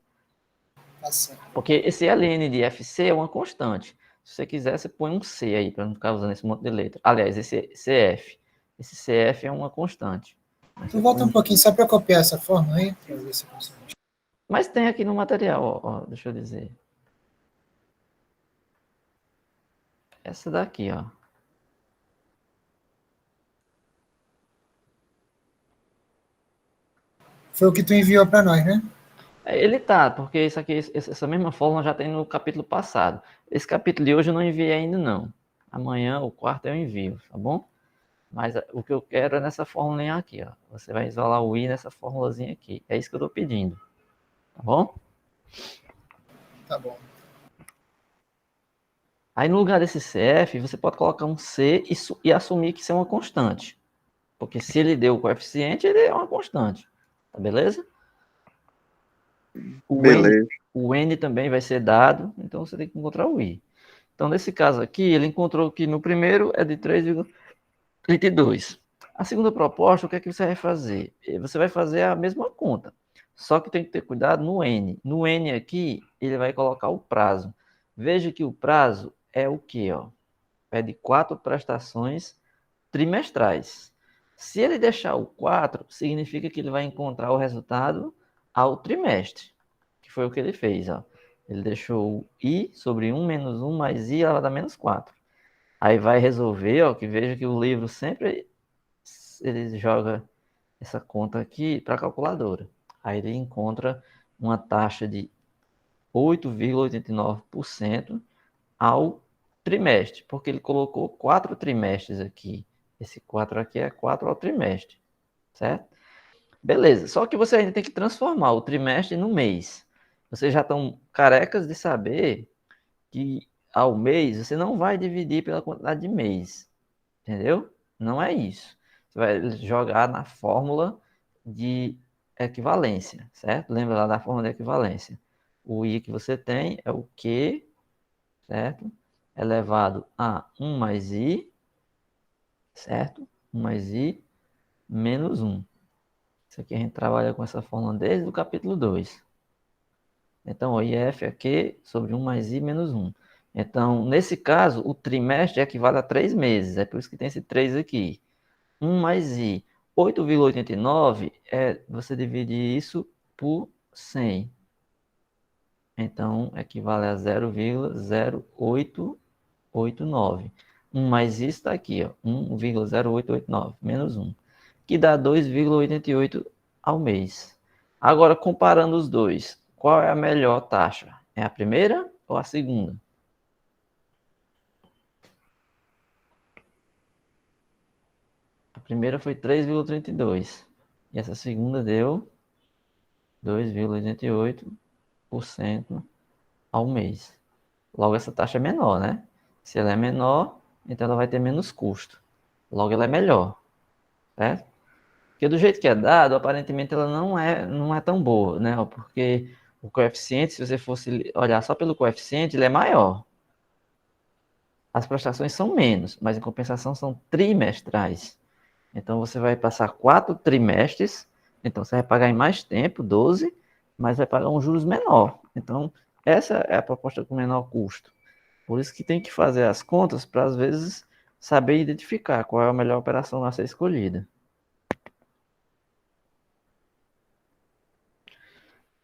tá certo. Porque esse ln de fc é uma constante. Se você quiser, você põe um c aí, para não ficar usando esse monte de letra. Aliás, esse cf. Esse cf é uma constante. Mas Tu você põe volta um um pouquinho só para copiar essa forma aí, para ver se eu consigo. Mas tem aqui no material, ó, deixa eu dizer. Essa daqui, ó. Foi o que tu enviou para nós, né? Ele tá, porque isso aqui, essa mesma fórmula já tem no capítulo passado. Esse capítulo de hoje eu não enviei ainda, não. Amanhã, o quarto, eu envio, tá bom? Mas o que eu quero é nessa fórmula aqui, ó. Você vai isolar o I nessa fórmulazinha aqui. É isso que eu tô pedindo, tá bom? Tá bom. Aí no lugar desse CF, você pode colocar um C e assumir que isso é uma constante. Porque se ele deu o coeficiente, ele é uma constante. Tá beleza? Beleza. O N também vai ser dado, então você tem que encontrar o I. Então, nesse caso aqui, ele encontrou que no primeiro é de 3,32. A segunda proposta, o que é que você vai fazer? Você vai fazer a mesma conta, só que tem que ter cuidado no N. No N aqui, ele vai colocar o prazo. Veja que o prazo é o quê? Ó? É de 4 prestações trimestrais. Se ele deixar o 4, significa que ele vai encontrar o resultado ao trimestre, que foi o que ele fez. Ó. Ele deixou o I sobre 1 menos 1 mais I, ela vai dar menos 4. Aí vai resolver, ó, que veja que o livro sempre ele joga essa conta aqui para a calculadora. Aí ele encontra uma taxa de 8,89% ao trimestre, porque ele colocou 4 trimestres aqui. Esse 4 aqui é 4 ao trimestre, certo? Beleza, só que você ainda tem que transformar o trimestre no mês. Vocês já estão carecas de saber que ao mês você não vai dividir pela quantidade de mês, entendeu? Não é isso. Você vai jogar na fórmula de equivalência, certo? Lembra lá da fórmula de equivalência. O I que você tem é o Q, certo? Elevado a 1 mais I, certo? 1 mais I menos 1. Isso aqui a gente trabalha com essa fórmula desde o capítulo 2. Então, o IF é Q sobre 1 mais I menos 1. Então, nesse caso, o trimestre equivale a 3 meses. É por isso que tem esse 3 aqui. 1 mais I. 8,89 você divide isso por 100. Então, equivale a 0,0889. 1 mais isso está aqui, ó, 1,0889, menos 1, que dá 2,88 ao mês. Agora, comparando os dois, qual é a melhor taxa? É a primeira ou a segunda? A primeira foi 3,32 e essa segunda deu 2,88% ao mês. Logo, essa taxa é menor, né? Se ela é menor, então ela vai ter menos custo. Logo, ela é melhor, certo? Porque do jeito que é dado, aparentemente ela não é tão boa, né? Porque o coeficiente, se você fosse olhar só pelo coeficiente, ele é maior. As prestações são menos, mas em compensação são trimestrais. Então você vai passar 4 trimestres, então você vai pagar em mais tempo, 12, mas vai pagar um juros menor. Então essa é a proposta com menor custo. Por isso que tem que fazer as contas para, às vezes, saber identificar qual é a melhor operação a ser escolhida.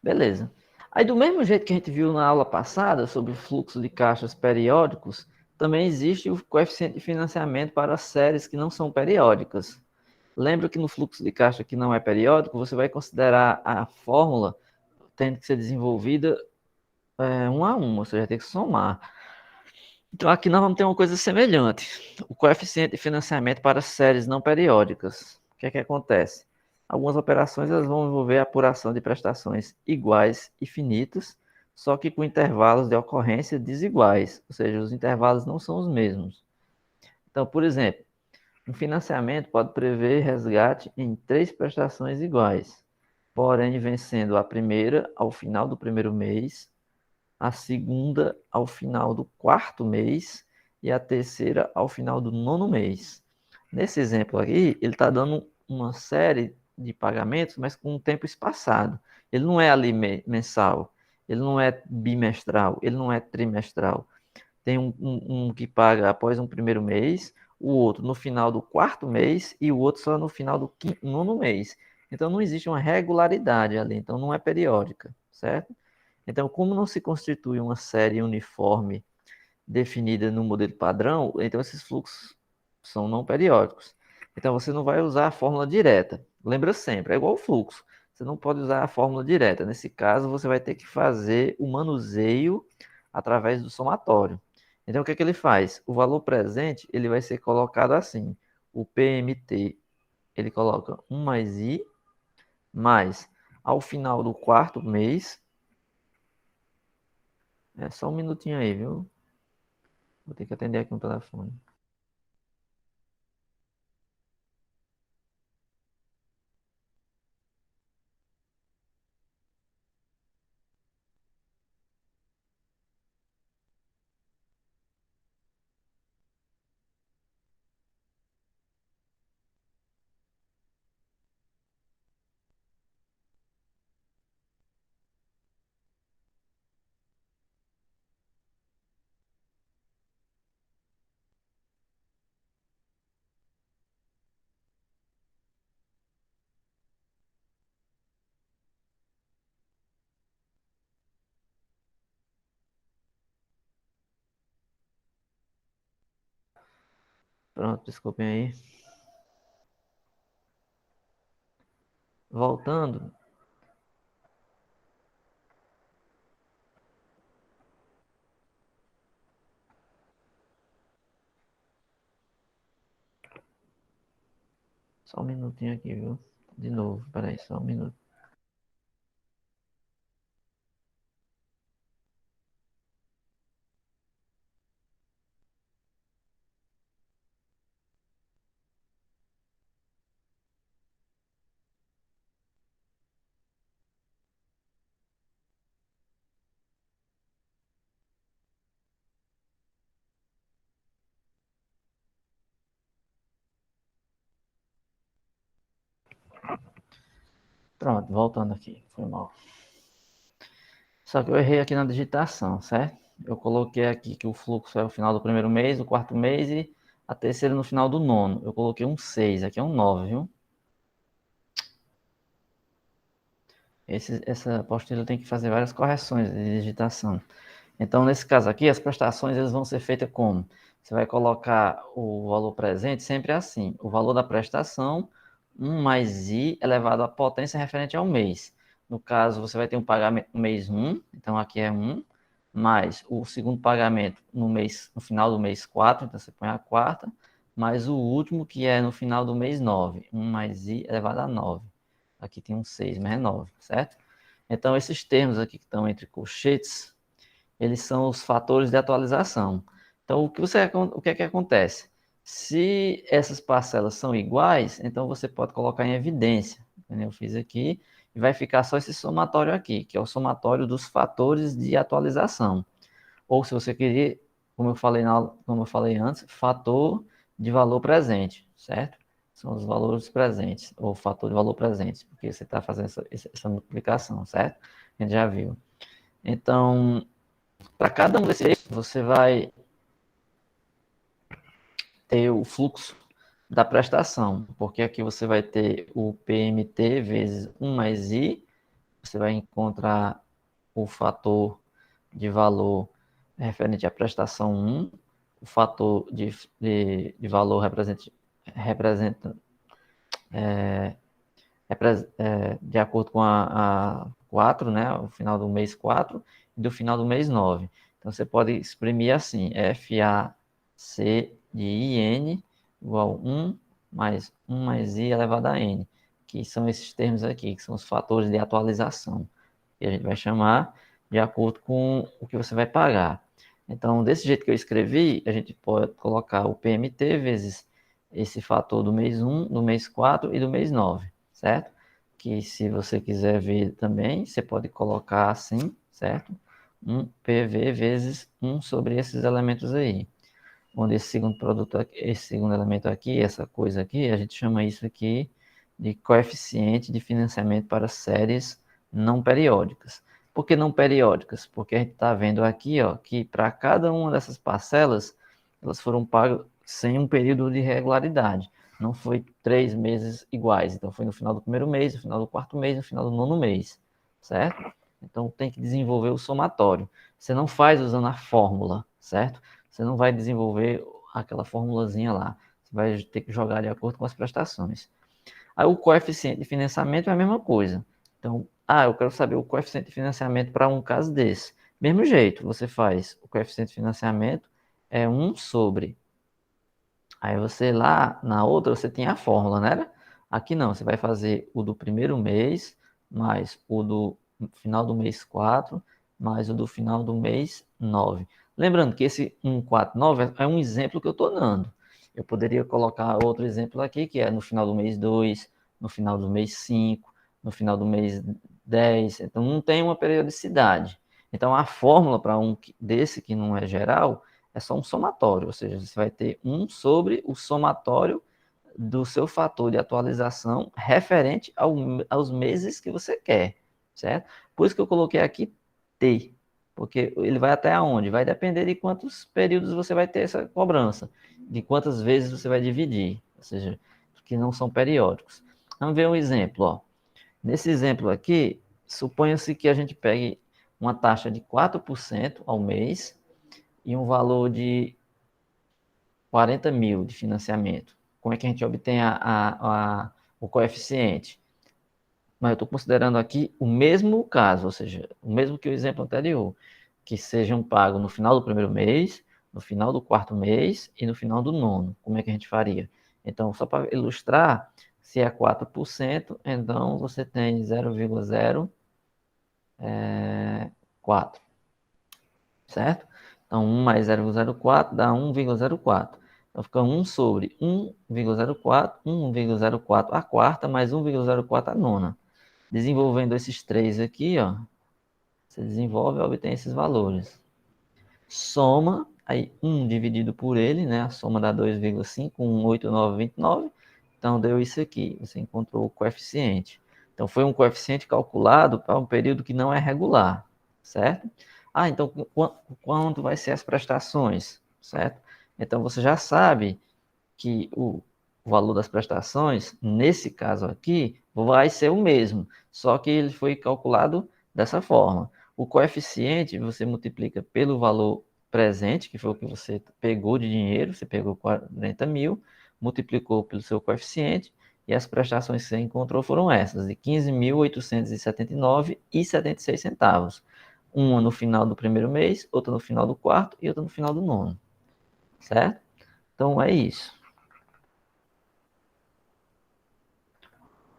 Beleza. Aí, do mesmo jeito que a gente viu na aula passada sobre o fluxo de caixas periódicos, também existe o coeficiente de financiamento para séries que não são periódicas. Lembra que no fluxo de caixa que não é periódico, você vai considerar a fórmula tendo que ser desenvolvida um a um, ou seja, tem que somar. Então, aqui nós vamos ter uma coisa semelhante. O coeficiente de financiamento para séries não periódicas. O que é que acontece? Algumas operações elas vão envolver a apuração de prestações iguais e finitas, só que com intervalos de ocorrência desiguais, ou seja, os intervalos não são os mesmos. Então, por exemplo, um financiamento pode prever resgate em 3 prestações iguais, porém vencendo a primeira ao final do primeiro mês, a segunda ao final do quarto mês e a terceira ao final do nono mês. Nesse exemplo aqui, ele está dando uma série de pagamentos, mas com um tempo espaçado. Ele não é ali mensal, ele não é bimestral, ele não é trimestral. Tem um que paga após um primeiro mês, o outro no final do quarto mês e o outro só no final do nono mês. Então não existe uma regularidade ali, então não é periódica, certo? certo? Então, como não se constitui uma série uniforme definida no modelo padrão, então esses fluxos são não periódicos. Então, você não vai usar a fórmula direta. Lembra sempre, é igual o fluxo. Você não pode usar a fórmula direta. Nesse caso, você vai ter que fazer o manuseio através do somatório. Então, o que é que ele faz? O valor presente, ele vai ser colocado assim. O PMT, ele coloca 1 mais I, mais, ao final do quarto mês, é só um minutinho aí, viu? Vou ter que atender aqui um telefone. Pronto, desculpem aí. Voltando, só um minutinho aqui, viu? De novo, peraí, só um minuto. Pronto, voltando aqui, foi mal. Só que eu errei aqui na digitação, certo? Eu coloquei aqui que o fluxo é o final do primeiro mês, o quarto mês e a terceira no final do nono. Eu coloquei um 6, aqui é um 9, viu? Essa apostila tem que fazer várias correções de digitação. Então, nesse caso aqui, as prestações eles vão ser feitas como? Você vai colocar o valor presente sempre assim. O valor da prestação, 1 mais I elevado à potência referente ao mês. No caso, você vai ter um pagamento no mês 1, então aqui é 1, mais o segundo pagamento no final do mês 4, então você põe a quarta, mais o último que é no final do mês 9, 1 mais I elevado a 9. Aqui tem um 6, mas é 9, certo? Então, esses termos aqui que estão entre colchetes, eles são os fatores de atualização. Então, o que é que acontece? Se essas parcelas são iguais, então você pode colocar em evidência. Eu fiz aqui e vai ficar só esse somatório aqui, que é o somatório dos fatores de atualização. Ou se você querer, como eu falei antes, fator de valor presente, certo? São os valores presentes, ou fator de valor presente, porque você está fazendo essa multiplicação, certo? A gente já viu. Então, para cada um desses, você vai ter o fluxo da prestação, porque aqui você vai ter o PMT vezes 1 mais I, você vai encontrar o fator de valor referente à prestação 1, o fator de valor representa de acordo com a 4, né, o final do mês 4 e do final do mês 9. Então, você pode exprimir assim, FAC de IN igual 1 mais 1 mais I elevado a N, que são esses termos aqui, que são os fatores de atualização, que a gente vai chamar de acordo com o que você vai pagar. Então, desse jeito que eu escrevi, a gente pode colocar o PMT vezes esse fator do mês 1, do mês 4 e do mês 9, certo? Que se você quiser ver também, você pode colocar assim, certo? 1 PV vezes 1 sobre esses elementos aí. Onde esse segundo produto, esse segundo elemento aqui, essa coisa aqui, a gente chama isso aqui de coeficiente de financiamento para séries não periódicas. Por que não periódicas? Porque a gente está vendo aqui, ó, que para cada uma dessas parcelas, elas foram pagas sem um período de regularidade. Não foi 3 meses iguais. Então, foi no final do primeiro mês, no final do quarto mês, no final do nono mês, certo? Então, tem que desenvolver o somatório. Você não faz usando a fórmula, certo? Você não vai desenvolver aquela formulazinha lá. Você vai ter que jogar de acordo com as prestações. Aí, o coeficiente de financiamento é a mesma coisa. Então, eu quero saber o coeficiente de financiamento para um caso desse. Mesmo jeito, você faz o coeficiente de financiamento é 1 sobre. Aí você lá, na outra, você tem a fórmula, né? Aqui não, você vai fazer o do primeiro mês, mais o do final do mês 4, mais o do final do mês 9. Lembrando que esse 149 é um exemplo que eu estou dando. Eu poderia colocar outro exemplo aqui, que é no final do mês 2, no final do mês 5, no final do mês 10. Então, não tem uma periodicidade. Então, a fórmula para um desse que não é geral é só um somatório, ou seja, você vai ter 1 sobre o somatório do seu fator de atualização referente aos meses que você quer, certo? Por isso que eu coloquei aqui T, porque ele vai até aonde? Vai depender de quantos períodos você vai ter essa cobrança, de quantas vezes você vai dividir, ou seja, que não são periódicos. Vamos ver um exemplo, ó. Nesse exemplo aqui, suponha-se que a gente pegue uma taxa de 4% ao mês e um valor de 40 mil de financiamento. Como é que a gente obtém o coeficiente? Mas eu estou considerando aqui o mesmo caso, ou seja, o mesmo que o exemplo anterior, que sejam pagos no final do primeiro mês, no final do quarto mês e no final do nono. Como é que a gente faria? Então, só para ilustrar, se é 4%, então você tem 0,04, certo? Então, 1 mais 0,04 dá 1,04. Então, fica 1 sobre 1,04, 1,04 a quarta, mais 1,04 a nona. Desenvolvendo esses três aqui, ó, você desenvolve e obtém esses valores. Soma, aí 1 dividido por ele, né? A soma dá 2,5, 1,8929. Então, deu isso aqui. Você encontrou o coeficiente. Então, foi um coeficiente calculado para um período que não é regular, certo? Então, quanto vai ser as prestações, certo? Então, você já sabe que o valor das prestações, nesse caso aqui, vai ser o mesmo, só que ele foi calculado dessa forma. O coeficiente você multiplica pelo valor presente, que foi o que você pegou de dinheiro, você pegou 40 mil, multiplicou pelo seu coeficiente, e as prestações que você encontrou foram essas, de 15.879,76 centavos. Uma no final do primeiro mês, outra no final do quarto e outra no final do nono. Certo? Então é isso.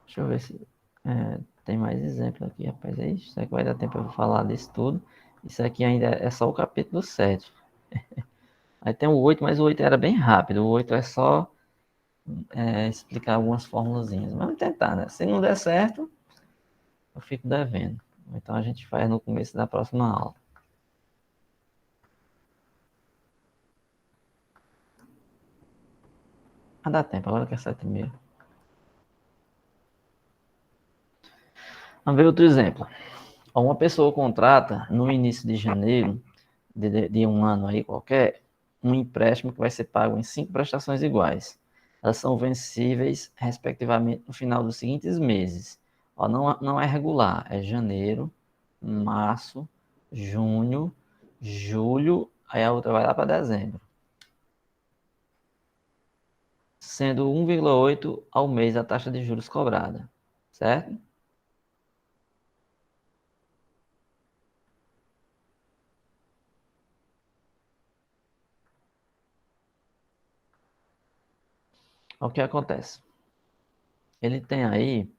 Deixa eu ver se tem mais exemplo aqui, rapaz. É isso. Será que vai dar tempo para falar disso tudo? Isso aqui ainda é só o capítulo 7. Aí tem o 8, mas o 8 era bem rápido. O 8 é só explicar algumas formulazinhas. Mas vamos tentar, né? Se não der certo, eu fico devendo. Então a gente faz no começo da próxima aula. Mas dá tempo, agora que é 7h30. Vamos ver outro exemplo. Uma pessoa contrata no início de janeiro de um ano aí qualquer, um empréstimo que vai ser pago em 5 prestações iguais. Elas são vencíveis, respectivamente, no final dos seguintes meses. Não é regular, é janeiro, março, junho, julho, aí a outra vai lá para dezembro. Sendo 1,8 ao mês a taxa de juros cobrada, certo? O que acontece? Ele tem aí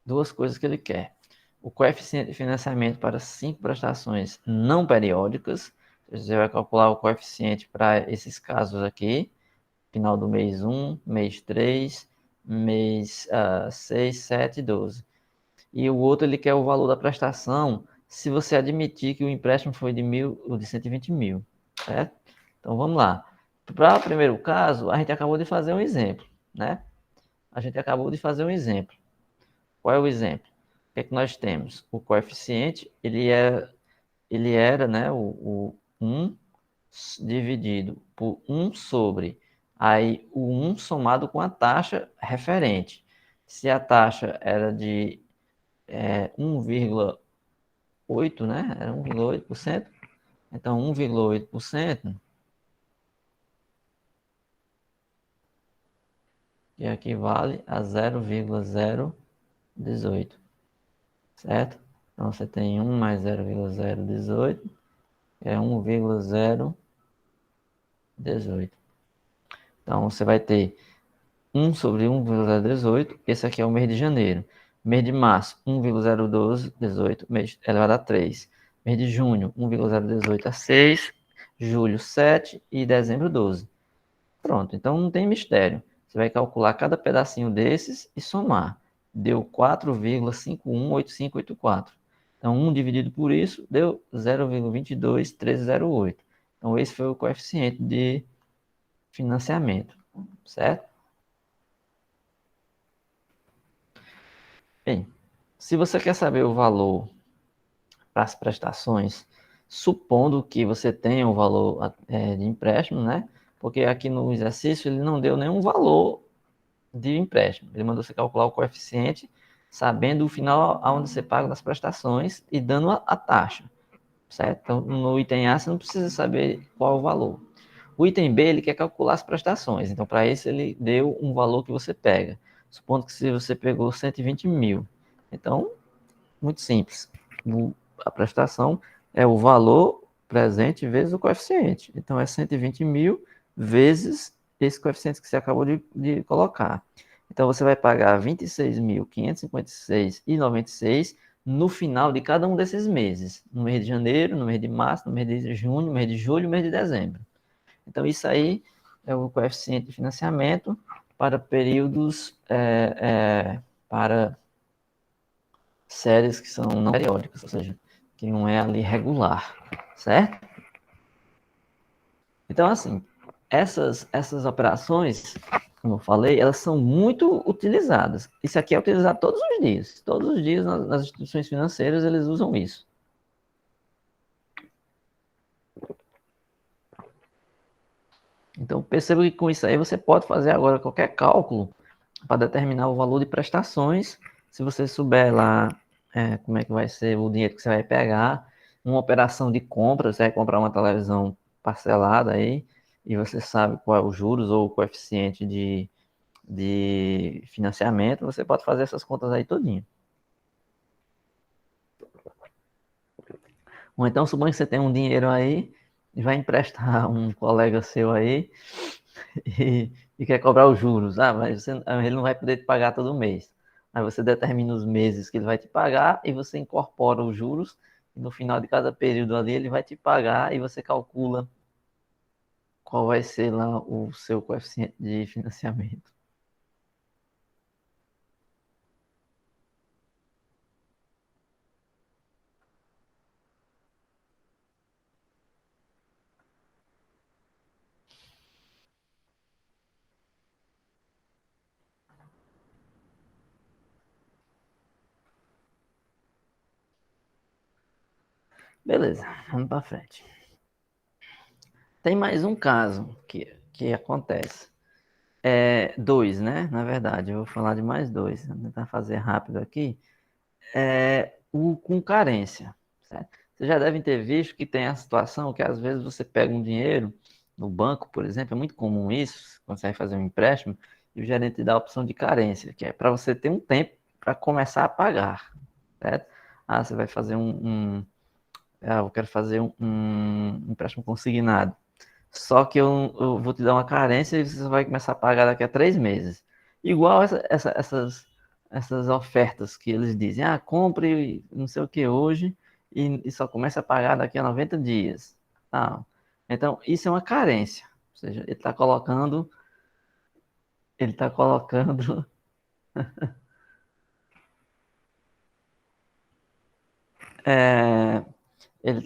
duas coisas que ele quer. O coeficiente de financiamento para 5 prestações não periódicas. Você vai calcular o coeficiente para esses casos aqui. Final do mês 1, mês 3, mês 6, 7 e 12. E o outro, ele quer o valor da prestação se você admitir que o empréstimo foi de 120 mil. Certo? Então, vamos lá. Para o primeiro caso, a gente acabou de fazer um exemplo, né? A gente acabou de fazer um exemplo. Qual é o exemplo? O que é que nós temos? O coeficiente, ele era, né, o 1 dividido por 1 sobre, aí o 1 somado com a taxa referente. Se a taxa era de 1,8 1,8, né? Era 1,8%. Então, 1,8%, que equivale a 0,018, certo? Então, você tem 1 mais 0,018, que é 1,018. Então, você vai ter 1 sobre 1,018, esse aqui é o mês de janeiro. Mês de março, 1,018, mês elevado a 3. Mês de junho, 1,018 a 6. Julho, 7. E dezembro, 12. Pronto, então não tem mistério. Você vai calcular cada pedacinho desses e somar. Deu 4,518584. Então, 1 dividido por isso deu 0,221308. Então, esse foi o coeficiente de financiamento, certo? Bem, se você quer saber o valor para as prestações, supondo que você tenha o valor de empréstimo, né? Porque aqui no exercício ele não deu nenhum valor de empréstimo. Ele mandou você calcular o coeficiente, sabendo o final aonde você paga das prestações e dando a taxa, certo? Então, no item A você não precisa saber qual é o valor. O item B, ele quer calcular as prestações. Então, para isso, ele deu um valor que você pega. Supondo que se você pegou 120 mil. Então, muito simples. A prestação é o valor presente vezes o coeficiente. Então, é 120 mil vezes esse coeficiente que você acabou de colocar. Então, você vai pagar R$ 26.556,96 no final de cada um desses meses. No mês de janeiro, no mês de março, no mês de junho, no mês de julho, no mês de dezembro. Então, isso aí é o coeficiente de financiamento para períodos, para séries que são não periódicas, ou seja, que não é ali regular, certo? Então, assim, essas operações, como eu falei, elas são muito utilizadas. Isso aqui é utilizado todos os dias. Todos os dias nas instituições financeiras eles usam isso. Então, perceba que com isso aí você pode fazer agora qualquer cálculo para determinar o valor de prestações. Se você souber lá como é que vai ser o dinheiro que você vai pegar, uma operação de compra, você vai comprar uma televisão parcelada aí, e você sabe qual é os juros ou o coeficiente de financiamento, você pode fazer essas contas aí todinho. Ou então, suponha que você tem um dinheiro aí e vai emprestar um colega seu aí e quer cobrar os juros. Mas ele não vai poder te pagar todo mês. Aí você determina os meses que ele vai te pagar e você incorpora os juros. E no final de cada período ali ele vai te pagar e você calcula qual vai ser lá o seu coeficiente de financiamento. Beleza, vamos para frente. Tem mais um caso que acontece. Dois, né? Na verdade, eu vou falar de mais dois. Vou tentar fazer rápido aqui. O com carência, certo? Vocês já devem ter visto que tem a situação que às vezes você pega um dinheiro no banco, por exemplo, é muito comum isso, quando você vai fazer um empréstimo, e o gerente dá a opção de carência, que é para você ter um tempo para começar a pagar, certo? Você vai fazer eu quero fazer um empréstimo consignado. Só que eu vou te dar uma carência e você vai começar a pagar daqui a 3 meses. Igual essas ofertas que eles dizem, compre não sei o que hoje e só começa a pagar daqui a 90 dias. Então, isso é uma carência. Ou seja, ele está colocando é, eu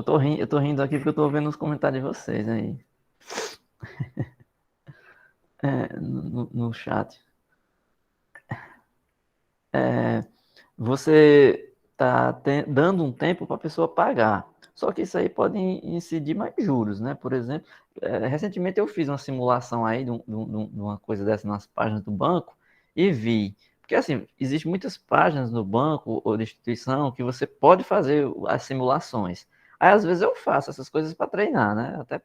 tô rindo aqui porque eu tô vendo os comentários de vocês aí. No chat. Você está dando um tempo para a pessoa pagar. Só que isso aí pode incidir mais juros, né? Por exemplo, recentemente eu fiz uma simulação aí de uma coisa dessa nas páginas do banco e vi Porque, assim, existem muitas páginas no banco ou de instituição que você pode fazer as simulações. Aí, às vezes, eu faço essas coisas para treinar, né? Até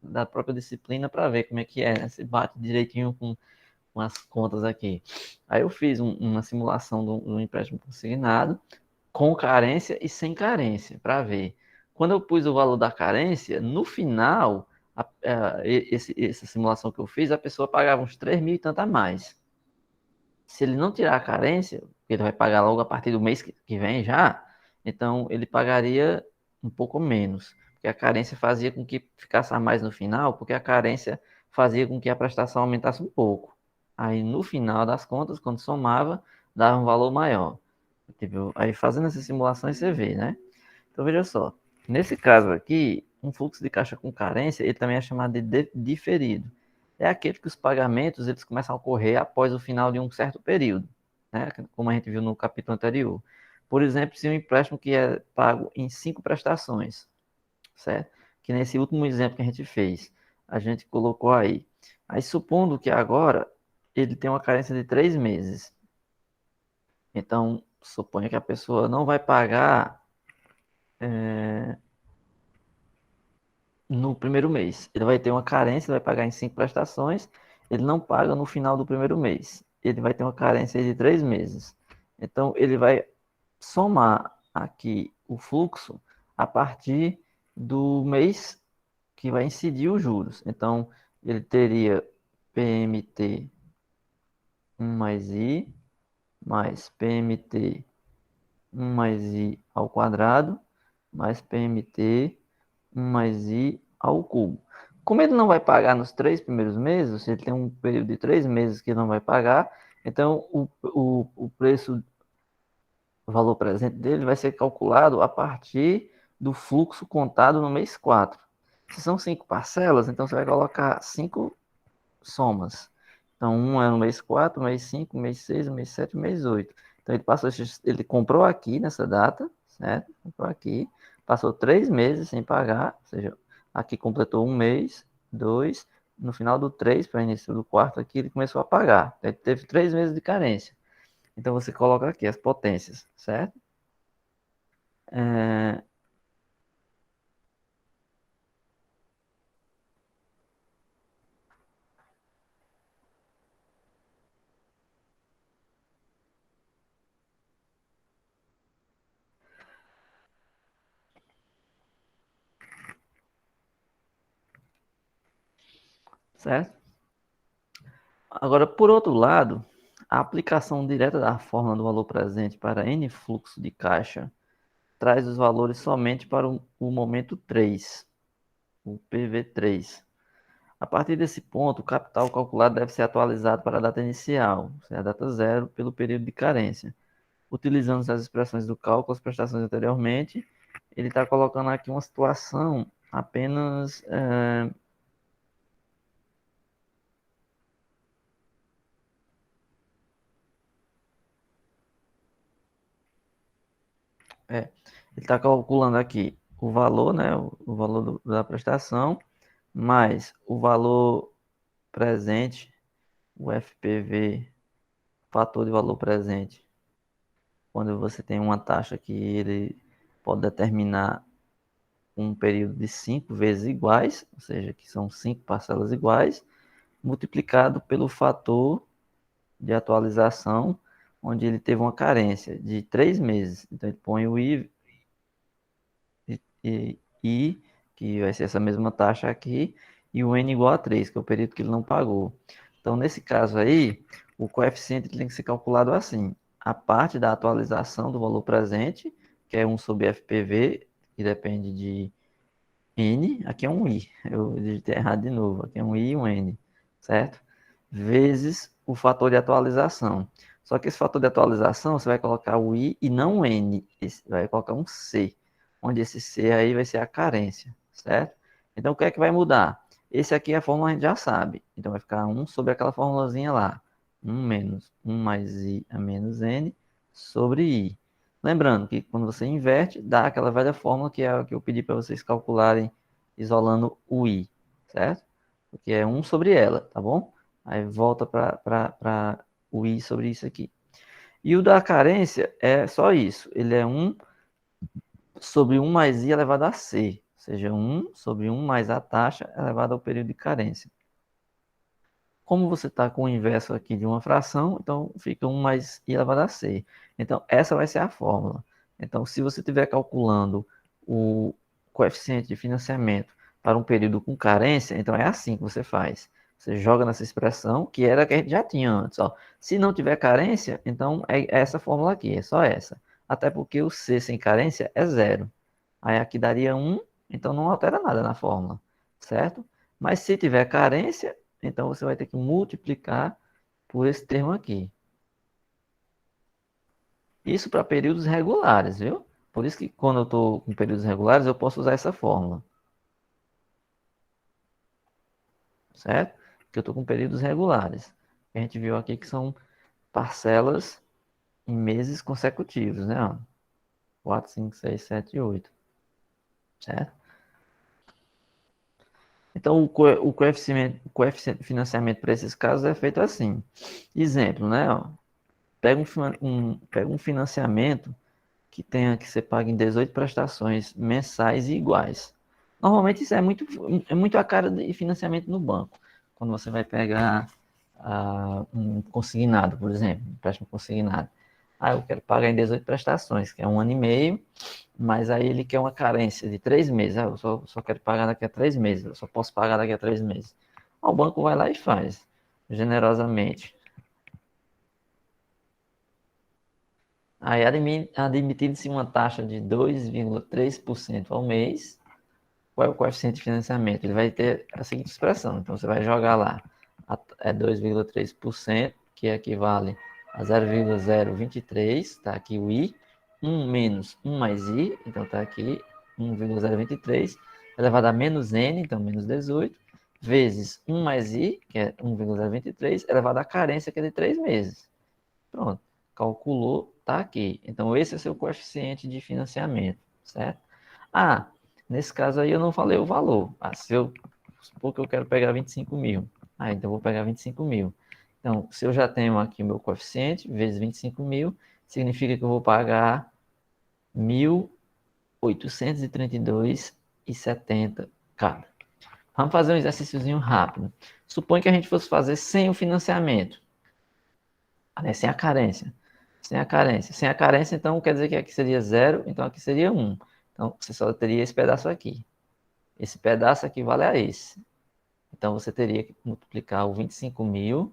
da própria disciplina para ver como é que é, né? Se bate direitinho com as contas aqui. Aí eu fiz uma simulação do empréstimo consignado com carência e sem carência, para ver. Quando eu pus o valor da carência, no final, essa simulação que eu fiz, a pessoa pagava uns 3 mil e tanto a mais. Se ele não tirar a carência, ele vai pagar logo a partir do mês que vem já, então ele pagaria um pouco menos, porque a carência fazia com que ficasse a mais no final, porque a carência fazia com que a prestação aumentasse um pouco. Aí no final das contas, quando somava, dava um valor maior. Tipo, aí fazendo essas simulações você vê, né? Então veja só, nesse caso aqui, um fluxo de caixa com carência, ele também é chamado de diferido. É aquele que os pagamentos eles começam a ocorrer após o final de um certo período, né? Como a gente viu no capítulo anterior. Por exemplo, se um empréstimo que é pago em 5 prestações, certo? Que nesse último exemplo que a gente fez, a gente colocou aí. Aí supondo que agora ele tem uma carência de 3 meses. Então, suponha que a pessoa não vai pagar no primeiro mês. Ele vai ter uma carência, ele vai pagar em 5 prestações, ele não paga no final do primeiro mês. Ele vai ter uma carência de 3 meses. Então, ele vai somar aqui o fluxo a partir do mês que vai incidir os juros. Então, ele teria PMT 1 mais I, mais PMT 1 mais I ao quadrado, mais PMT 1 mais I ao cubo. Como ele não vai pagar nos 3 primeiros meses, ele tem um período de 3 meses que não vai pagar, então o preço, o valor presente dele vai ser calculado a partir do fluxo contado no mês 4. Se são 5 parcelas, então você vai colocar 5 somas. Então, um é no mês 4, mês 5, mês 6, mês 7, mês 8. Então, ele comprou aqui nessa data, certo? Comprou aqui, passou 3 meses sem pagar, ou seja, aqui completou um mês, 2, no final do 3, para o início do quarto aqui, ele começou a pagar. Ele teve 3 meses de carência. Então, você coloca aqui as potências, certo? Certo? Agora, por outro lado, a aplicação direta da fórmula do valor presente para N fluxo de caixa traz os valores somente para o momento 3, o PV3. A partir desse ponto, o capital calculado deve ser atualizado para a data inicial, ou seja, a data zero, pelo período de carência. Utilizando as expressões do cálculo, as prestações anteriormente, ele está colocando aqui uma situação apenas ele está calculando aqui o valor, né, o valor da prestação, mais o valor presente, o FPV, fator de valor presente, quando você tem uma taxa que ele pode determinar um período de 5 vezes iguais, ou seja, que são 5 parcelas iguais, multiplicado pelo fator de atualização, onde ele teve uma carência de 3 meses. Então, ele põe o I, que vai ser essa mesma taxa aqui, e o N igual a 3, que é o período que ele não pagou. Então, nesse caso aí, o coeficiente tem que ser calculado assim. A parte da atualização do valor presente, que é 1 sobre FPV, que depende de N, aqui é um I, eu digitei errado de novo, aqui é um I e um N, certo? Vezes o fator de atualização. Só que esse fator de atualização, você vai colocar o I e não o N, vai colocar um C, onde esse C aí vai ser a carência, certo? Então, o que é que vai mudar? Esse aqui, a fórmula a gente já sabe, então vai ficar 1 sobre aquela formulazinha lá, 1 menos 1 mais I a menos N sobre I. Lembrando que quando você inverte, dá aquela velha fórmula que é a que eu pedi para vocês calcularem isolando o I, certo? Porque é 1 sobre ela, tá bom? Aí volta para o I sobre isso aqui. E o da carência é só isso. Ele é 1 sobre 1 mais i elevado a c. Ou seja, 1 sobre 1 mais a taxa elevado ao período de carência. Como você está com o inverso aqui de uma fração, então fica 1 mais i elevado a c. Então, essa vai ser a fórmula. Então, se você estiver calculando o coeficiente de financiamento para um período com carência, então é assim que você faz. Você joga nessa expressão, que era a que a gente já tinha antes. Ó. Se não tiver carência, então é essa fórmula aqui, é só essa. Até porque o c sem carência é 0. Aí aqui daria 1, então não altera nada na fórmula, certo? Mas se tiver carência, então você vai ter que multiplicar por esse termo aqui. Isso para períodos regulares, viu? Por isso que quando eu estou com períodos regulares, eu posso usar essa fórmula. Certo? Que eu estou com períodos regulares. A gente viu aqui que são parcelas em meses consecutivos, né? 4, 5, 6, 7 e 8. Certo? Então, o coeficiente de financiamento para esses casos é feito assim. Exemplo, né? Pega um financiamento que tenha que ser pago em 18 prestações mensais e iguais. Normalmente isso é muito a cara de financiamento no banco. Quando você vai pegar um consignado, por exemplo, um empréstimo consignado. Eu quero pagar em 18 prestações, que é 1 ano e meio, mas aí ele quer uma carência de 3 meses. Eu só quero pagar daqui a 3 meses, eu só posso pagar daqui a 3 meses. O banco vai lá e faz, generosamente. Aí admitindo-se uma taxa de 2,3% ao mês, qual é o coeficiente de financiamento? Ele vai ter a seguinte expressão. Então, você vai jogar lá, é 2,3%, que equivale a 0,023, está aqui o i, 1 menos 1 mais i, então está aqui 1,023, elevado a menos n, então menos 18, vezes 1 mais i, que é 1,023, elevado à carência, que é de 3 meses. Pronto, calculou, está aqui. Então, esse é o seu coeficiente de financiamento, certo? Nesse caso aí eu não falei o valor. Se eu supor que eu quero pegar 25 mil. Então eu vou pegar 25 mil. Então, se eu já tenho aqui o meu coeficiente, vezes 25 mil, significa que eu vou pagar 1.832,70 cada. Vamos fazer um exercíciozinho rápido. Suponha que a gente fosse fazer sem o financiamento. Sem a carência. Sem a carência. Sem a carência, então, quer dizer que aqui seria 0, então aqui seria 1. Então, você só teria esse pedaço aqui. Esse pedaço equivale a esse. Então, você teria que multiplicar o 25 mil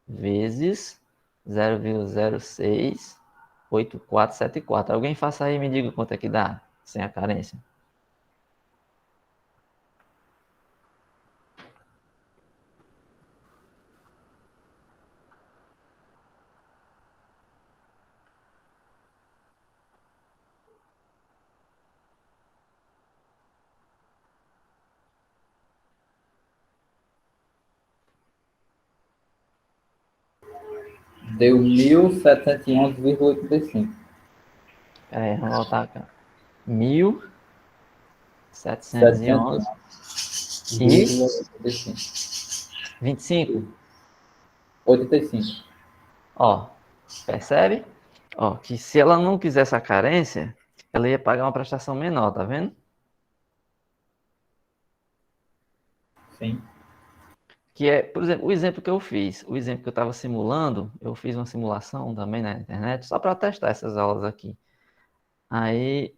vezes 0,068474. Alguém faça aí e me diga quanto é que dá sem a carência. Deu 1.711,85. Peraí, vamos voltar cá. 1.711 e 25. 85. Ó, percebe? Ó, que se ela não quisesse a carência, ela ia pagar uma prestação menor, tá vendo? Sim. Que é, por exemplo, o exemplo que eu fiz, o exemplo que eu estava simulando, eu fiz uma simulação também na internet, só para testar essas aulas aqui. Aí,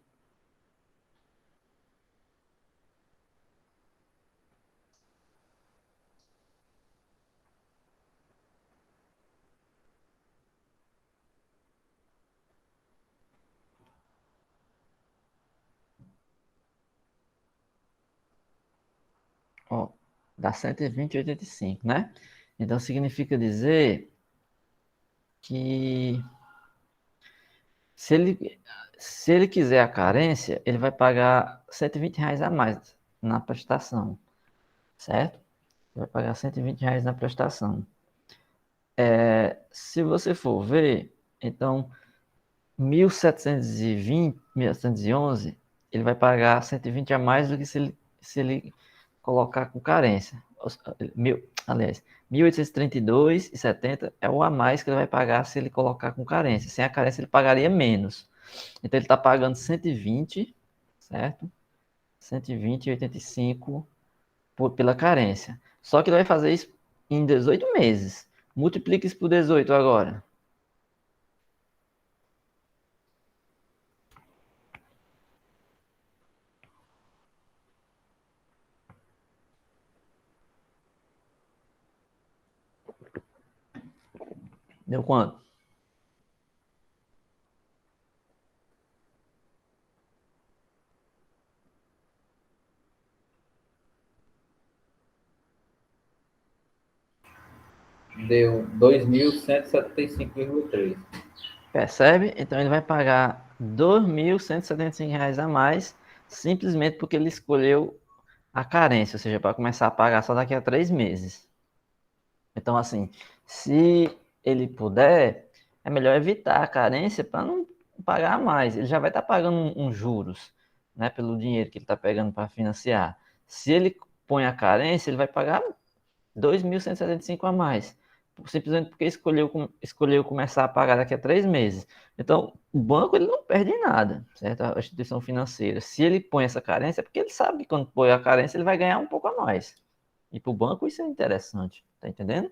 ó, dá 120,85, né? Então, significa dizer que se ele quiser a carência, ele vai pagar R$ 120 a mais na prestação, certo? Vai pagar R$ 120 na prestação. Se você for ver, então, 1.720, 1.711, ele vai pagar 120 a mais do que se ele colocar com carência. aliás, 1.832,70 é o a mais que ele vai pagar se ele colocar com carência. Sem a carência, ele pagaria menos. Então, ele está pagando 120, certo? 120,85 pela carência. Só que ele vai fazer isso em 18 meses. Multiplique isso por 18 agora. Deu quanto? Deu 2.175,3. Percebe? Então ele vai pagar R$ 2.175 a mais, simplesmente porque ele escolheu a carência, ou seja, para começar a pagar só daqui a 3 meses. Então, assim, se ele puder, é melhor evitar a carência para não pagar mais. Ele já vai estar pagando uns juros, né, pelo dinheiro que ele está pegando para financiar. Se ele põe a carência, ele vai pagar 2.175 a mais, simplesmente porque escolheu começar a pagar daqui a 3 meses. Então, o banco ele não perde nada, certo? A instituição financeira. Se ele põe essa carência, é porque ele sabe que quando põe a carência, ele vai ganhar um pouco a mais. E para o banco isso é interessante, tá entendendo?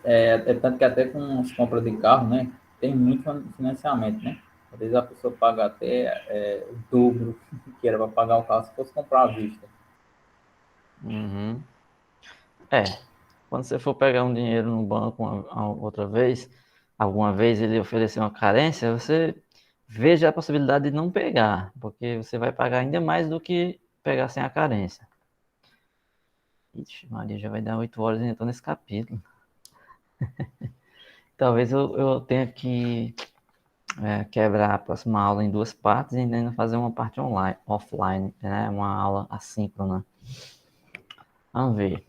É tanto que até com as compras de carro, né? Tem muito financiamento, né? Às vezes a pessoa paga até o dobro que era para pagar o carro se fosse comprar à vista. Uhum. Quando você for pegar um dinheiro no banco outra vez, alguma vez ele oferecer uma carência, você veja a possibilidade de não pegar, porque você vai pagar ainda mais do que pegar sem a carência. Ixi, Maria, já vai dar 8 horas e ainda estou nesse capítulo. Talvez eu tenha que quebrar a próxima aula em 2 partes e ainda fazer uma parte offline, né? Uma aula assíncrona. Vamos ver.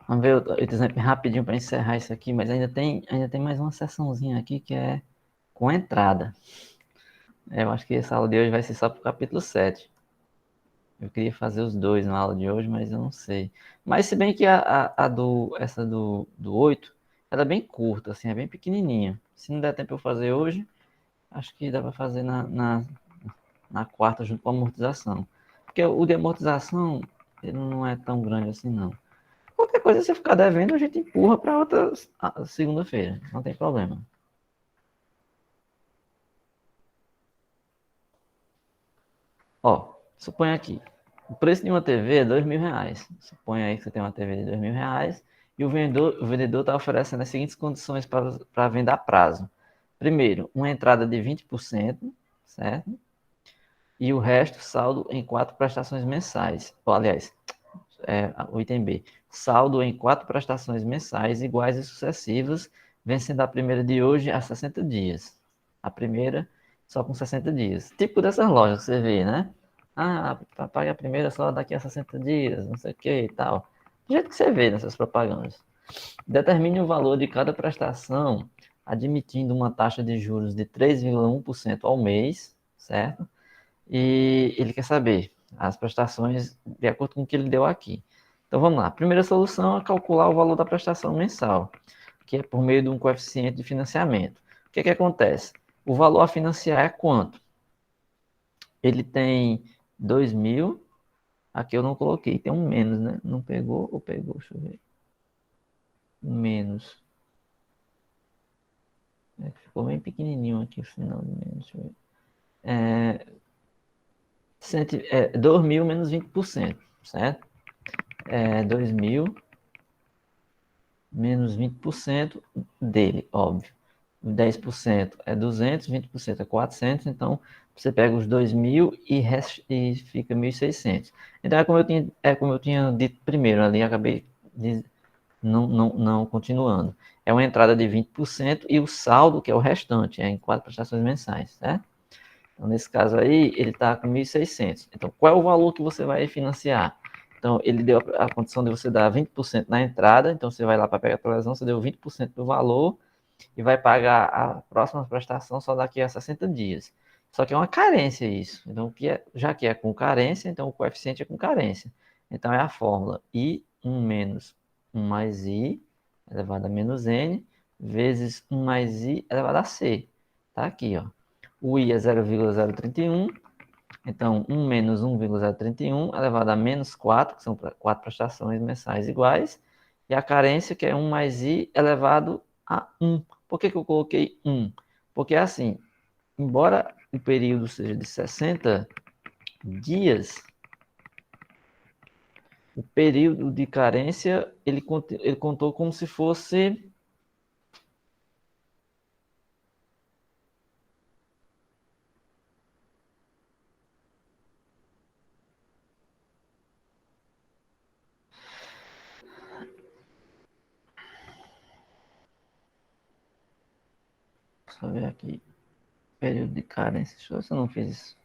Vamos ver o exemplo rapidinho para encerrar isso aqui, mas ainda tem mais uma sessãozinha aqui que é com entrada. Eu acho que essa aula de hoje vai ser só para o capítulo 7. Eu queria fazer os dois na aula de hoje, mas eu não sei. Mas se bem que essa do 8, ela é bem curta, assim, é bem pequenininha. Se não der tempo eu fazer hoje, acho que dá para fazer na quarta junto com a amortização. Porque o de amortização, ele não é tão grande assim, não. Qualquer coisa, se ficar devendo, a gente empurra para outra segunda-feira. Não tem problema. Ó, suponha aqui. O preço de uma TV é R$ 2.000. Suponha aí que você tem uma TV de R$ 2.000 e o vendedor está oferecendo as seguintes condições para venda a prazo. Primeiro, uma entrada de 20%, certo? E o resto, saldo em 4 prestações mensais. Ou, aliás, o item B. Saldo em 4 prestações mensais iguais e sucessivas, vencendo a primeira de hoje a 60 dias. A primeira só com 60 dias. Tipo dessas lojas que você vê, né? Ah, paga a primeira só daqui a 60 dias, não sei o que e tal. Do jeito que você vê nessas propagandas. Determine o valor de cada prestação, admitindo uma taxa de juros de 3,1% ao mês, certo? E ele quer saber as prestações de acordo com o que ele deu aqui. Então vamos lá. A primeira solução é calcular o valor da prestação mensal, que é por meio de um coeficiente de financiamento. O que acontece? O valor a financiar é quanto? Ele tem 2.000. Aqui eu não coloquei, tem um menos, né? Não pegou ou pegou? Deixa eu ver. Menos. Ficou bem pequenininho aqui o final de menos. Deixa eu ver. 2.000 menos 20%, certo? 2.000 menos 20% dele, óbvio. 10% é 200, 20% é 400, então você pega os 2.000 e fica 1.600. Então como eu tinha dito primeiro ali, acabei não continuando. É uma entrada de 20% e o saldo, que é o restante, é em 4 prestações mensais, certo? Então, nesse caso aí, ele está com 1.600. Então, qual é o valor que você vai financiar? Então, ele deu a condição de você dar 20% na entrada, então você vai lá para pegar a tua lesão, você deu 20% do valor e vai pagar a próxima prestação só daqui a 60 dias. Só que é uma carência isso. Então, já que é com carência, então o coeficiente é com carência. Então, é a fórmula I1 menos 1 mais I elevado a menos N vezes 1 mais I elevado a C. Tá aqui, ó. O I é 0,031. Então, 1 menos 1,031 elevado a menos 4, que são 4 prestações mensais iguais. E a carência, que é 1 mais I elevado a 1. Por que eu coloquei 1? Porque, assim, embora o período seja de 60 dias, o período de carência, ele contou como se fosse... Deixa eu ver aqui. Período de carência. Deixa eu ver se eu não fiz isso.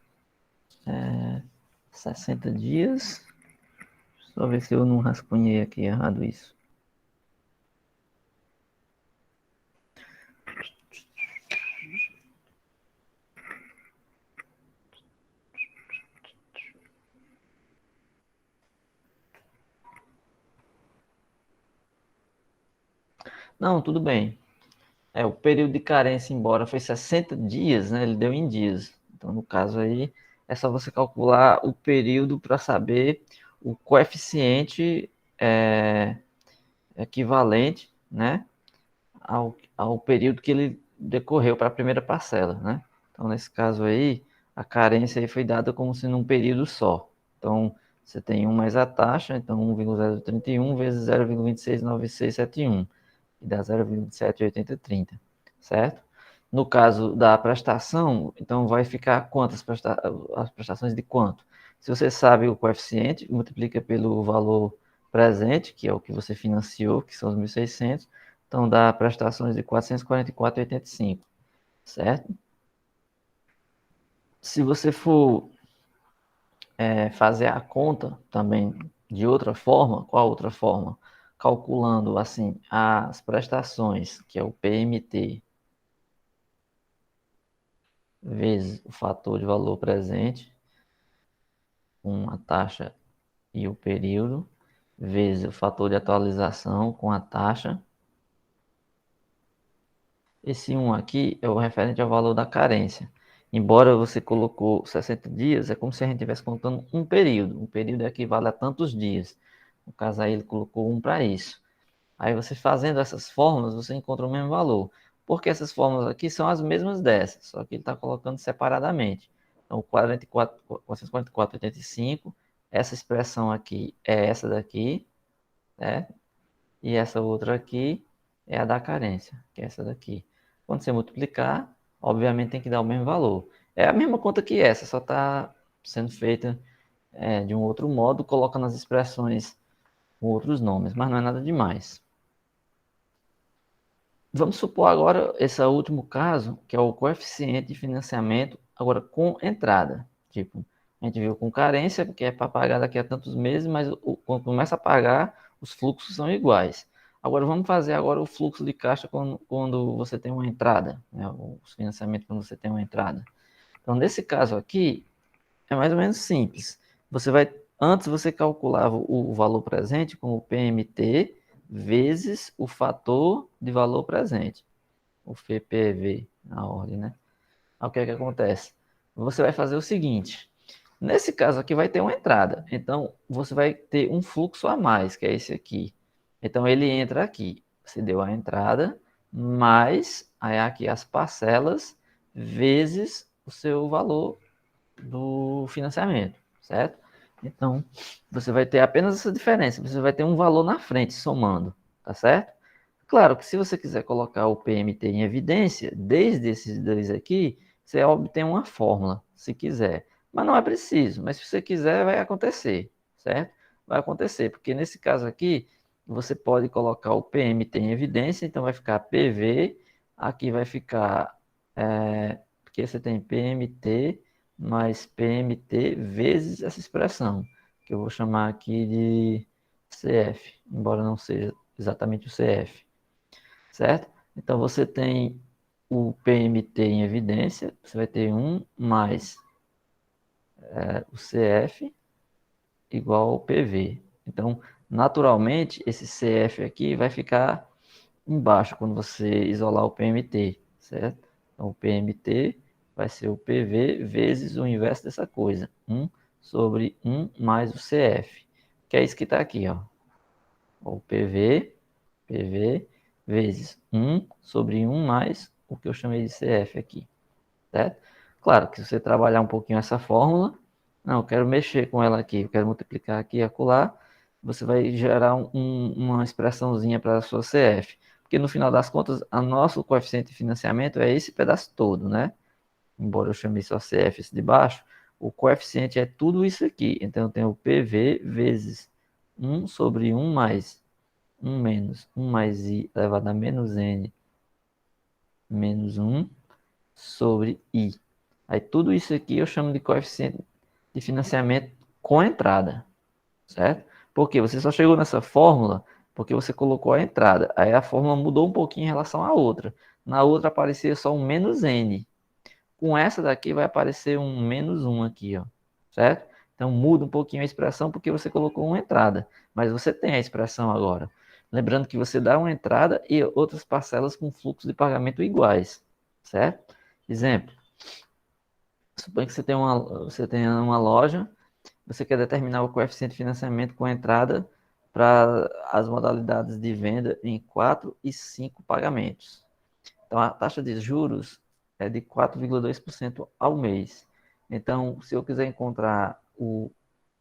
60 dias. Só ver se eu não rascunhei aqui errado isso. Não, tudo bem. O período de carência, embora foi 60 dias, né? Ele deu em dias. Então, no caso aí, é só você calcular o período para saber o coeficiente equivalente, né? Ao período que ele decorreu para a primeira parcela, né? Então, nesse caso aí, a carência aí foi dada como se num período só. Então, você tem 1 mais a taxa, então 1,031 vezes 0,269671, e dá 0,278030, certo? No caso da prestação, então vai ficar quantas as prestações de quanto? Se você sabe o coeficiente, multiplica pelo valor presente, que é o que você financiou, que são os 1.600, então dá prestações de 444,85, certo? Se você for fazer a conta também de outra forma, qual outra forma? Calculando assim as prestações, que é o PMT, vezes o fator de valor presente, com a taxa e o período, vezes o fator de atualização com a taxa. Esse 1 aqui é o referente ao valor da carência. Embora você colocou 60 dias, é como se a gente estivesse contando um período. Um período equivale a tantos dias. No caso aí, ele colocou 1 para isso. Aí você fazendo essas fórmulas, você encontra o mesmo valor. Porque essas fórmulas aqui são as mesmas dessas, só que ele está colocando separadamente. Então, 444,85, essa expressão aqui é essa daqui, né? E essa outra aqui é a da carência, que é essa daqui. Quando você multiplicar, obviamente tem que dar o mesmo valor. É a mesma conta que essa, só está sendo feita de um outro modo, colocando as expressões com outros nomes, mas não é nada demais. Vamos supor agora esse último caso, que é o coeficiente de financiamento, agora com entrada. Tipo, a gente viu com carência, porque é para pagar daqui a tantos meses, mas quando começa a pagar, os fluxos são iguais. Agora vamos fazer agora o fluxo de caixa quando você tem uma entrada, né? Os financiamentos quando você tem uma entrada. Então, nesse caso aqui, é mais ou menos simples. Antes você calculava o valor presente com o PMT vezes o fator de valor presente, o FPV, na ordem, né? Aí o que é que acontece? Você vai fazer o seguinte, nesse caso aqui vai ter uma entrada, então você vai ter um fluxo a mais, que é esse aqui. Então ele entra aqui, você deu a entrada, mais aí aqui as parcelas vezes o seu valor do financiamento, certo? Então, você vai ter apenas essa diferença, você vai ter um valor na frente somando, tá certo? Claro que se você quiser colocar o PMT em evidência, desde esses dois aqui, você obtém uma fórmula, se quiser. Mas não é preciso, mas se você quiser, vai acontecer, certo? Vai acontecer, porque nesse caso aqui, você pode colocar o PMT em evidência, então vai ficar PV, aqui vai ficar, porque você tem PMT mais PMT vezes essa expressão, que que eu vou chamar aqui de CF, embora não seja exatamente o CF, certo? Então, você tem o PMT em evidência, você vai ter 1 mais o CF igual ao PV. Então, naturalmente, esse CF aqui vai ficar embaixo quando você isolar o PMT, certo? Então, o PMT vai ser o PV vezes o inverso dessa coisa, 1 sobre 1 mais o CF, que é isso que está aqui, ó. O PV vezes 1 sobre 1 mais o que eu chamei de CF aqui, certo? Claro que se você trabalhar um pouquinho essa fórmula, não, eu quero mexer com ela aqui, eu quero multiplicar aqui e acolá, você vai gerar uma expressãozinha para a sua CF. Porque no final das contas, o nosso coeficiente de financiamento é esse pedaço todo, né? Embora eu chame só CF esse de baixo, o coeficiente é tudo isso aqui. Então eu tenho o PV vezes 1 sobre 1 mais 1 menos 1 mais I elevado a menos N menos 1 sobre I. Aí tudo isso aqui eu chamo de coeficiente de financiamento com entrada, certo? Porque você só chegou nessa fórmula porque você colocou a entrada. Aí a fórmula mudou um pouquinho em relação à outra. Na outra aparecia só um menos N. Com essa daqui vai aparecer um menos 1 aqui, ó, certo? Então muda um pouquinho a expressão porque você colocou uma entrada. Mas você tem a expressão agora. Lembrando que você dá uma entrada e outras parcelas com fluxo de pagamento iguais, certo? Exemplo. Suponha que você tem uma loja, você quer determinar o coeficiente de financiamento com entrada para as modalidades de venda em 4 e 5 pagamentos. Então, a taxa de juros é de 4,2% ao mês. Então, se eu quiser encontrar o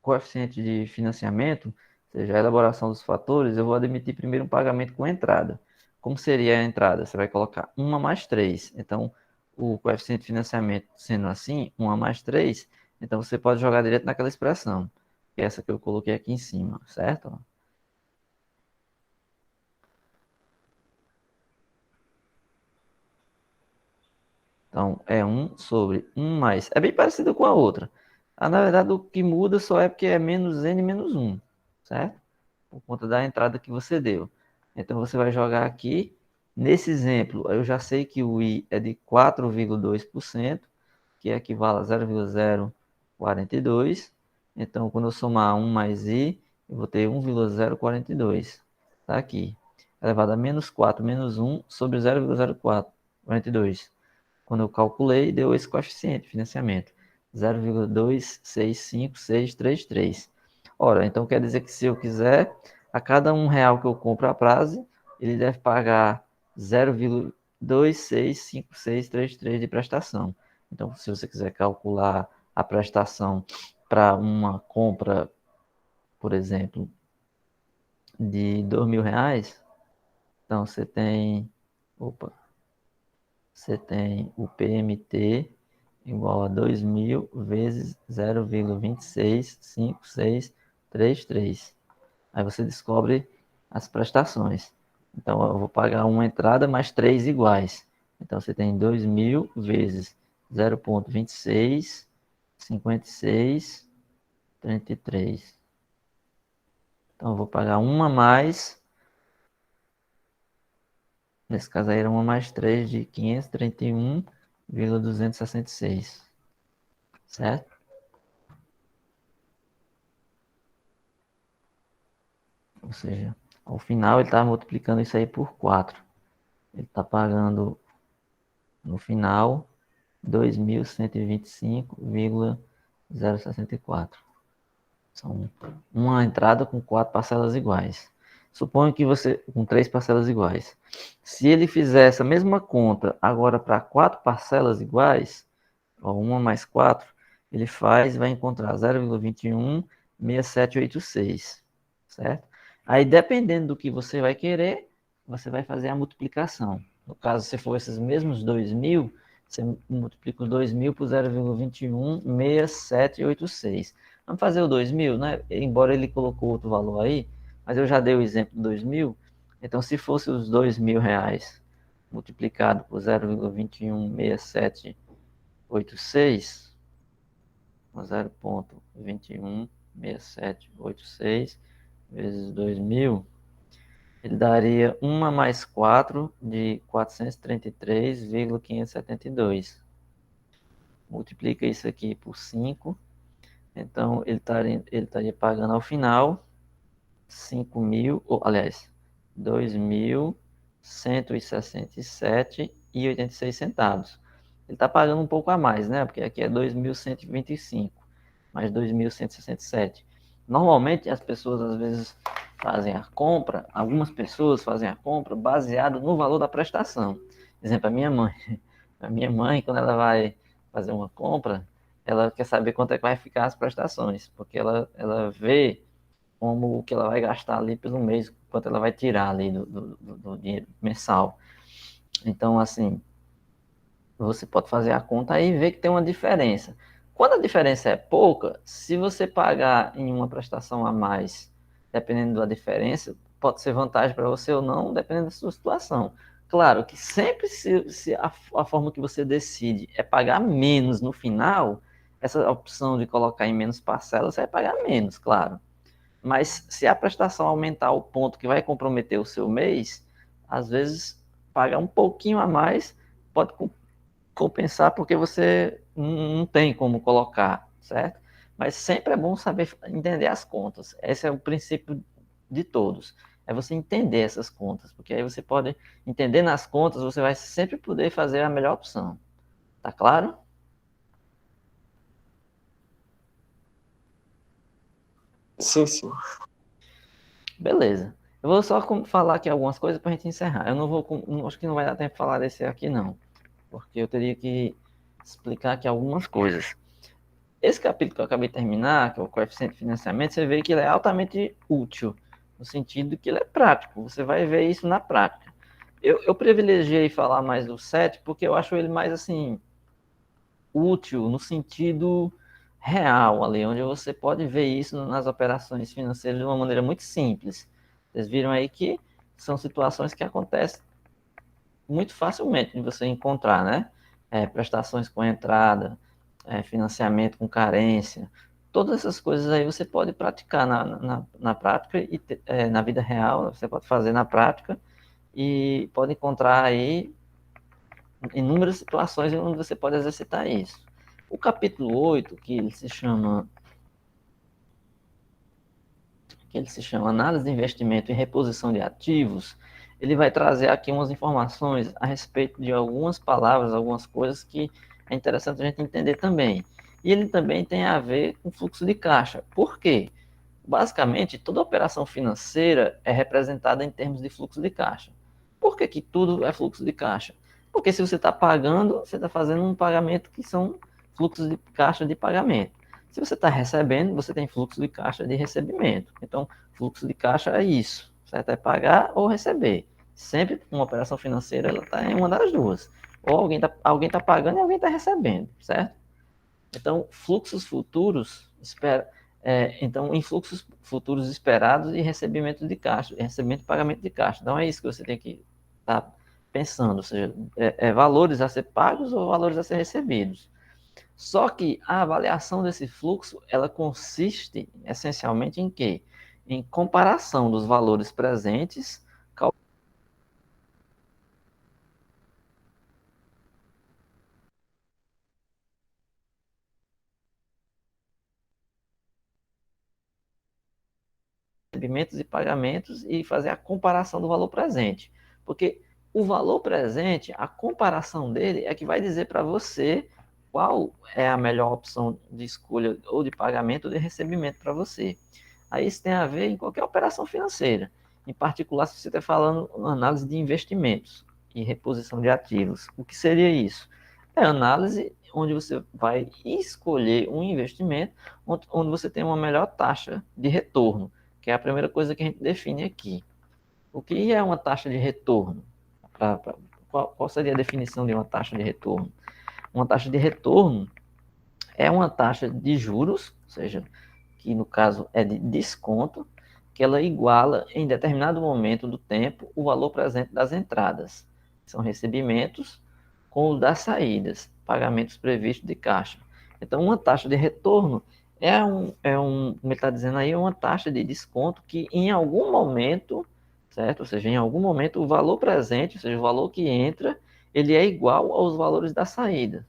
coeficiente de financiamento, ou seja, a elaboração dos fatores, eu vou admitir primeiro um pagamento com entrada. Como seria a entrada? Você vai colocar 1 mais 3. Então, o coeficiente de financiamento sendo assim, 1 mais 3, então você pode jogar direto naquela expressão, que é essa que eu coloquei aqui em cima, certo? Então, é 1 sobre 1 mais. É bem parecido com a outra. Na verdade, o que muda só é porque é menos n menos 1, certo? Por conta da entrada que você deu. Então, você vai jogar aqui. Nesse exemplo, eu já sei que o i é de 4,2%, que equivale a 0,042. Então, quando eu somar 1 mais i, eu vou ter 1,042. Está aqui. Elevado a menos 4 menos 1 sobre 0,0442. Quando eu calculei, deu esse coeficiente de financiamento, 0,265633. Ora, então quer dizer que se eu quiser, a cada R$ 1 que eu compro a prazo, ele deve pagar 0,265633 de prestação. Então, se você quiser calcular a prestação para uma compra, por exemplo, de R$ 2.000, então você tem, você tem o PMT igual a 2.000 vezes 0,265633. Aí você descobre as prestações. Então, eu vou pagar uma entrada mais 3 iguais. Então, você tem 2.000 vezes 0,265633. Então, eu vou pagar uma mais. Nesse caso aí era uma mais 3 de 531,266. Certo? Ou seja, ao final ele está multiplicando isso aí por 4. Ele está pagando, no final, 2.125,064. São uma entrada com 4 parcelas iguais. Suponho que você, com 3 parcelas iguais. Se ele fizer essa mesma conta agora para 4 parcelas iguais, ó, 1 mais 4, ele vai encontrar 0,216786, certo? Aí, dependendo do que você vai querer, você vai fazer a multiplicação. No caso, se for esses mesmos 2.000, você multiplica os 2.000 por 0,216786. Vamos fazer o 2.000, né? Embora ele colocou outro valor aí, mas eu já dei o exemplo do 2.000. Então, se fosse os R$ 2.000 multiplicado por 0,216786, 0,21 6786 vezes 2.000, ele daria 1 mais 4 de 433,572. Multiplica isso aqui por 5. Então, ele estaria pagando ao final 5.000, ou, aliás, 2.167,86 centavos. Ele está pagando um pouco a mais, né? Porque aqui é 2.125, mais 2.167. Normalmente, as pessoas, às vezes, fazem a compra, algumas pessoas fazem a compra baseado no valor da prestação. Por exemplo, a minha mãe. A minha mãe, quando ela vai fazer uma compra, ela quer saber quanto é que vai ficar as prestações, porque ela vê como o que ela vai gastar ali pelo mês, quanto ela vai tirar ali do dinheiro mensal. Então, assim, você pode fazer a conta aí e ver que tem uma diferença. Quando a diferença é pouca, se você pagar em uma prestação a mais, dependendo da diferença, pode ser vantagem para você ou não, dependendo da sua situação. Claro que sempre se a forma que você decide é pagar menos no final, essa opção de colocar em menos parcelas, você vai pagar menos, claro. Mas se a prestação aumentar ao ponto que vai comprometer o seu mês, às vezes pagar um pouquinho a mais pode compensar porque você não tem como colocar, certo? Mas sempre é bom saber entender as contas. Esse é o princípio de todos. É você entender essas contas, porque aí você pode entender nas contas, você vai sempre poder fazer a melhor opção. Tá claro? Sim, sim. Beleza. Eu vou só falar aqui algumas coisas para a gente encerrar. Eu não vou, acho que não vai dar tempo de falar desse aqui não, porque eu teria que explicar aqui algumas coisas. Esse capítulo que eu acabei de terminar, que é o coeficiente de financiamento, você vê que ele é altamente útil, no sentido que ele é prático. Você vai ver isso na prática. Eu privilegiei falar mais do 7 porque eu acho ele mais assim útil no sentido real ali, onde você pode ver isso nas operações financeiras de uma maneira muito simples. Vocês viram aí que são situações que acontecem muito facilmente de você encontrar, né? Prestações com entrada, financiamento com carência, todas essas coisas aí você pode praticar na prática e na vida real, você pode fazer na prática e pode encontrar aí inúmeras situações onde você pode exercitar isso. O capítulo 8, que ele se chama Análise de Investimento e Reposição de Ativos, ele vai trazer aqui umas informações a respeito de algumas palavras, algumas coisas que é interessante a gente entender também. E ele também tem a ver com fluxo de caixa. Por quê? Basicamente, toda operação financeira é representada em termos de fluxo de caixa. Por que que tudo é fluxo de caixa? Porque se você está pagando, você está fazendo um pagamento que são fluxos de caixa de pagamento. Se você está recebendo, você tem fluxo de caixa de recebimento. Então, fluxo de caixa é isso, certo? É pagar ou receber. Sempre uma operação financeira ela está em uma das duas. Ou alguém tá pagando e alguém está recebendo, certo? Então, fluxos futuros, então, em fluxos futuros esperados e recebimento de caixa, recebimento e pagamento de caixa. Então, é isso que você tem que estar pensando, ou seja, valores a ser pagos ou valores a ser recebidos. Só que a avaliação desse fluxo, ela consiste essencialmente em quê? Em comparação dos valores presentes recebimentos e pagamentos e fazer a comparação do valor presente. Porque o valor presente, a comparação dele é que vai dizer para você qual é a melhor opção de escolha ou de pagamento ou de recebimento para você. Aí isso tem a ver em qualquer operação financeira. Em particular, se você está falando análise de investimentos e reposição de ativos. O que seria isso? É análise onde você vai escolher um investimento onde você tem uma melhor taxa de retorno, que é a primeira coisa que a gente define aqui. O que é uma taxa de retorno? Qual seria a definição de uma taxa de retorno? Uma taxa de retorno é uma taxa de juros, ou seja, que no caso é de desconto, que ela iguala em determinado momento do tempo o valor presente das entradas. São recebimentos com o das saídas, pagamentos previstos de caixa. Então, uma taxa de retorno como ele está dizendo aí, é uma taxa de desconto que em algum momento, certo? Ou seja, em algum momento o valor presente, ou seja, o valor que entra, ele é igual aos valores da saída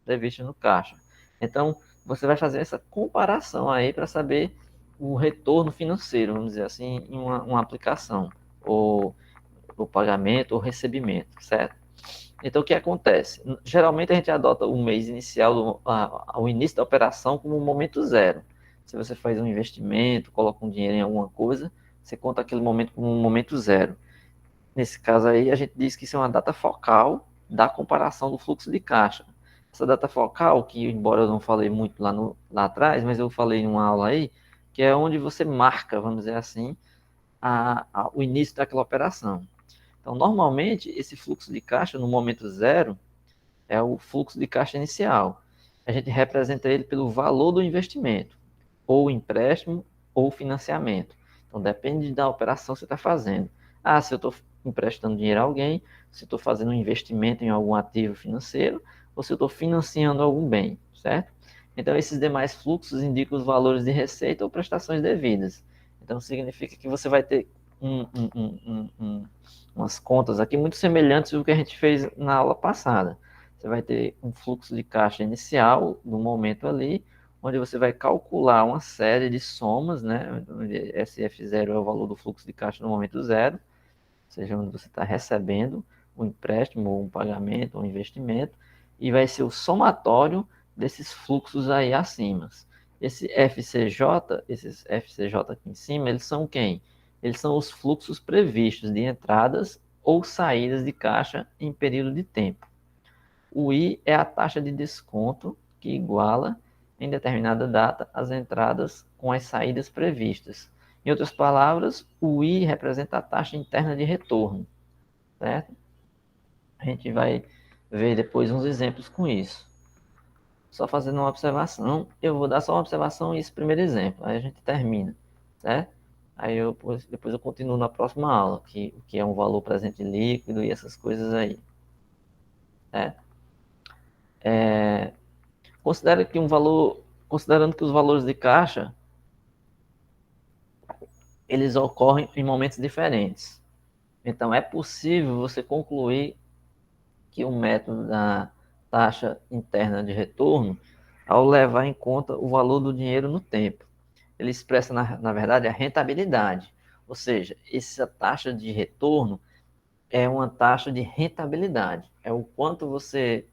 previsto no caixa. Então, você vai fazer essa comparação aí para saber o retorno financeiro, vamos dizer assim, em uma aplicação, ou o pagamento ou recebimento, certo? Então, o que acontece? Geralmente, a gente adota o mês inicial, o início da operação, como um momento zero. Se você faz um investimento, coloca um dinheiro em alguma coisa, você conta aquele momento como um momento zero. Nesse caso aí, a gente diz que isso é uma data focal da comparação do fluxo de caixa. Essa data focal, que embora eu não falei muito lá atrás, mas eu falei em uma aula aí, que é onde você marca, vamos dizer assim, o início daquela operação. Então, normalmente, esse fluxo de caixa no momento zero é o fluxo de caixa inicial. A gente representa ele pelo valor do investimento, ou empréstimo, ou financiamento. Então, depende da operação que você está fazendo. Se eu estou emprestando dinheiro a alguém, se eu estou fazendo um investimento em algum ativo financeiro, ou se eu estou financiando algum bem, certo? Então, esses demais fluxos indicam os valores de receita ou prestações devidas. Então, significa que você vai ter umas contas aqui muito semelhantes ao que a gente fez na aula passada. Você vai ter um fluxo de caixa inicial, no momento ali, onde você vai calcular uma série de somas, né? Onde SF0 é o valor do fluxo de caixa no momento zero, ou seja, onde você está recebendo um empréstimo, ou um pagamento, ou um investimento, e vai ser o somatório desses fluxos aí acima. Esses FCJ aqui em cima, eles são quem? Eles são os fluxos previstos de entradas ou saídas de caixa em período de tempo. O I é a taxa de desconto que iguala, em determinada data, as entradas com as saídas previstas. Em outras palavras, o I representa a taxa interna de retorno, certo? A gente vai ver depois uns exemplos com isso. Só fazendo uma observação, eu vou dar só uma observação e esse primeiro exemplo, aí a gente termina, certo? Aí depois eu continuo na próxima aula, que é um valor presente líquido e essas coisas aí, certo? Considerando que os valores de caixa, eles ocorrem em momentos diferentes. Então, é possível você concluir que o método da taxa interna de retorno, ao levar em conta o valor do dinheiro no tempo, ele expressa, na verdade, a rentabilidade. Ou seja, essa taxa de retorno é uma taxa de rentabilidade. É o quanto você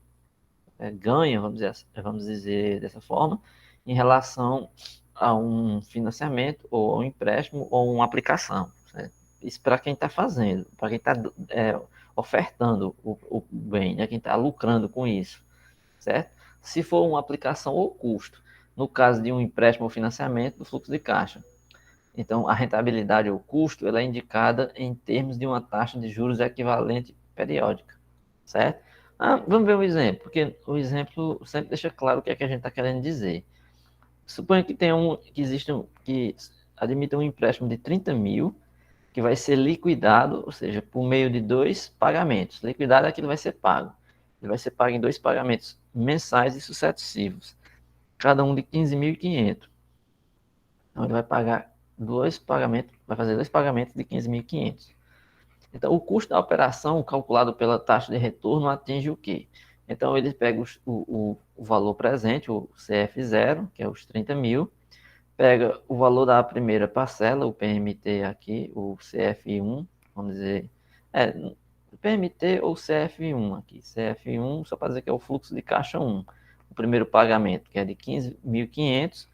ganha, vamos dizer dessa forma, em relação a um financiamento, ou a um empréstimo, ou uma aplicação. Certo? Isso para quem está fazendo, para quem está ofertando o bem, né? Quem está lucrando com isso, certo? Se for uma aplicação ou custo, no caso de um empréstimo ou financiamento, do fluxo de caixa. Então, a rentabilidade ou custo ela é indicada em termos de uma taxa de juros equivalente periódica, certo? Vamos ver um exemplo, porque o exemplo sempre deixa claro o que é que a gente está querendo dizer. Suponha que que admita um empréstimo de 30 mil, que vai ser liquidado, ou seja, por meio de 2 pagamentos. Liquidado é aquilo que vai ser pago. Ele vai ser pago em 2 pagamentos mensais e sucessivos, cada um de 15.500. Então, ele vai pagar 2 pagamentos, vai fazer 2 pagamentos de 15.500. Então, o custo da operação, calculado pela taxa de retorno, atinge o quê? Então, ele pega o valor presente, o CF0, que é os 30 mil, pega o valor da primeira parcela, o PMT aqui, o CF1, vamos dizer, PMT ou CF1 aqui. CF1, só para dizer que é o fluxo de caixa 1. O primeiro pagamento, que é de 15.500,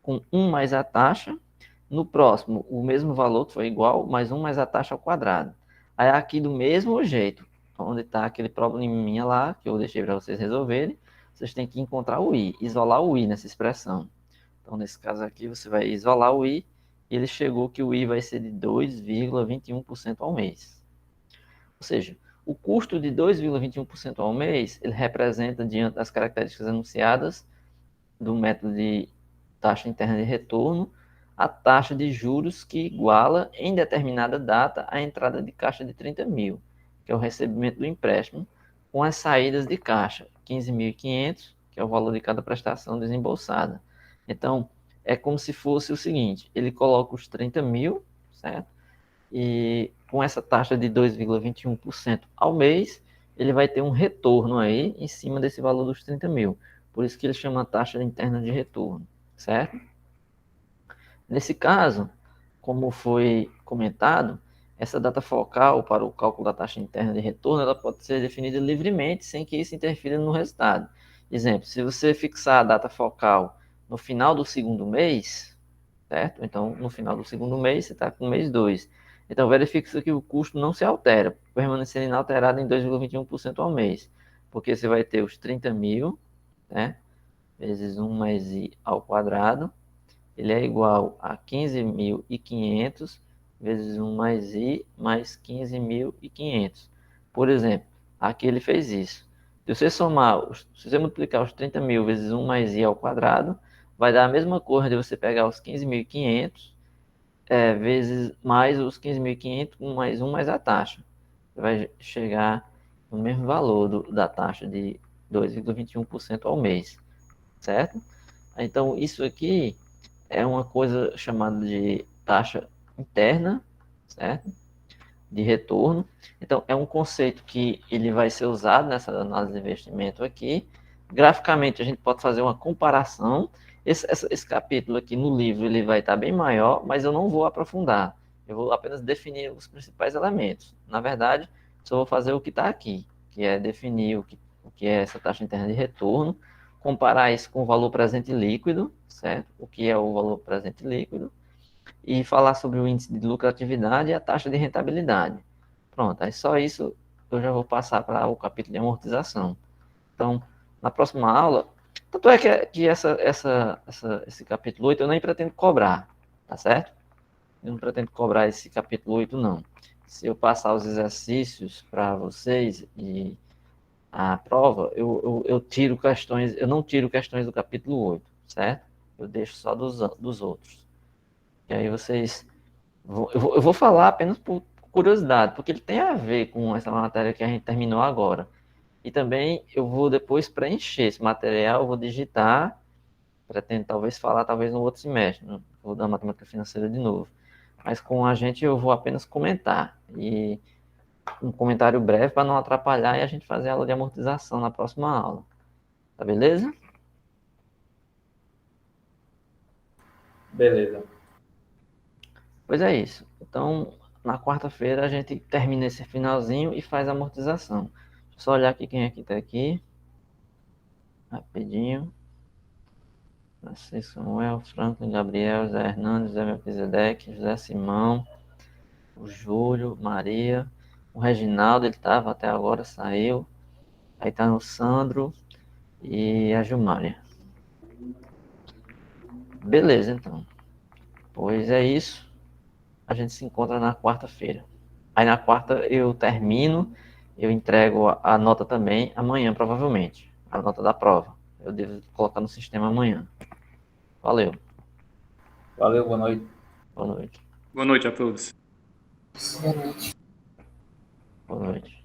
com 1 mais a taxa. No próximo, o mesmo valor, que foi igual, mais 1 mais a taxa ao quadrado. Aí aqui do mesmo jeito, onde está aquele probleminha lá, que eu deixei para vocês resolverem, vocês têm que encontrar o I, isolar o I nessa expressão. Então, nesse caso aqui, você vai isolar o I, e ele chegou que o I vai ser de 2,21% ao mês. Ou seja, o custo de 2,21% ao mês, ele representa, diante das características anunciadas do método de taxa interna de retorno, a taxa de juros que iguala, em determinada data, a entrada de caixa de 30 mil, que é o recebimento do empréstimo, com as saídas de caixa, 15.500, que é o valor de cada prestação desembolsada. Então, é como se fosse o seguinte, ele coloca os 30 mil, certo? E com essa taxa de 2,21% ao mês, ele vai ter um retorno aí em cima desse valor dos 30 mil. Por isso que ele chama taxa interna de retorno, certo? Nesse caso, como foi comentado, essa data focal para o cálculo da taxa interna de retorno, ela pode ser definida livremente, sem que isso interfira no resultado. Exemplo, se você fixar a data focal no final do segundo mês, certo? Então, no final do segundo mês, você está com o mês 2. Então, verifique que o custo não se altera, permanecendo inalterado em 2,21% ao mês, porque você vai ter os 30 mil, né? Vezes 1 mais i ao quadrado, ele é igual a 15.500 vezes 1 mais i mais 15.500. Por exemplo, aqui ele fez isso. Se você somar, se você multiplicar os 30 mil vezes 1 mais i ao quadrado, vai dar a mesma coisa de você pegar os 15.500 vezes mais os 15.500 mais 1 mais a taxa. Você vai chegar no mesmo valor da taxa de 2,21% ao mês, certo? Então, isso aqui é uma coisa chamada de taxa interna, certo? De retorno. Então, é um conceito que ele vai ser usado nessa análise de investimento aqui. Graficamente, a gente pode fazer uma comparação. Esse capítulo aqui no livro ele vai estar bem maior, mas eu não vou aprofundar. Eu vou apenas definir os principais elementos. Na verdade, só vou fazer o que está aqui, que é definir o que é essa taxa interna de retorno, comparar isso com o valor presente líquido, certo? O que é o valor presente líquido, e falar sobre o índice de lucratividade e a taxa de rentabilidade. Pronto, aí só isso eu já vou passar para o capítulo de amortização. Então, na próxima aula, tanto é que esse capítulo 8 eu nem pretendo cobrar, tá certo? Eu não pretendo cobrar esse capítulo 8, não. Se eu passar os exercícios para vocês e a prova, eu tiro questões, eu não tiro questões do capítulo 8, certo? Eu deixo só dos outros. E aí vocês... Eu vou falar apenas por curiosidade, porque ele tem a ver com essa matéria que a gente terminou agora. E também eu vou depois preencher esse material, eu vou digitar, pretendo talvez falar, talvez no outro semestre, né? Vou dar matemática financeira de novo. Mas com a gente eu vou apenas comentar. E um comentário breve para não atrapalhar e a gente fazer a aula de amortização na próxima aula. Tá beleza? Beleza. Pois é isso. Então, na quarta-feira a gente termina esse finalzinho e faz a amortização. Deixa eu só olhar aqui quem é que tá aqui. Rapidinho. Francisco Samuel, Franklin, Gabriel, José Hernandes, José Melquisedeque, José Simão, o Júlio, Maria, o Reginaldo, ele estava até agora, saiu. Aí tá o Sandro e a Gilmária. Beleza, então. Pois é isso. A gente se encontra na quarta-feira. Aí na quarta eu termino, eu entrego a nota também amanhã, provavelmente. A nota da prova. Eu devo colocar no sistema amanhã. Valeu. Valeu, boa noite. Boa noite. Boa noite a todos. Boa noite. Boa noite.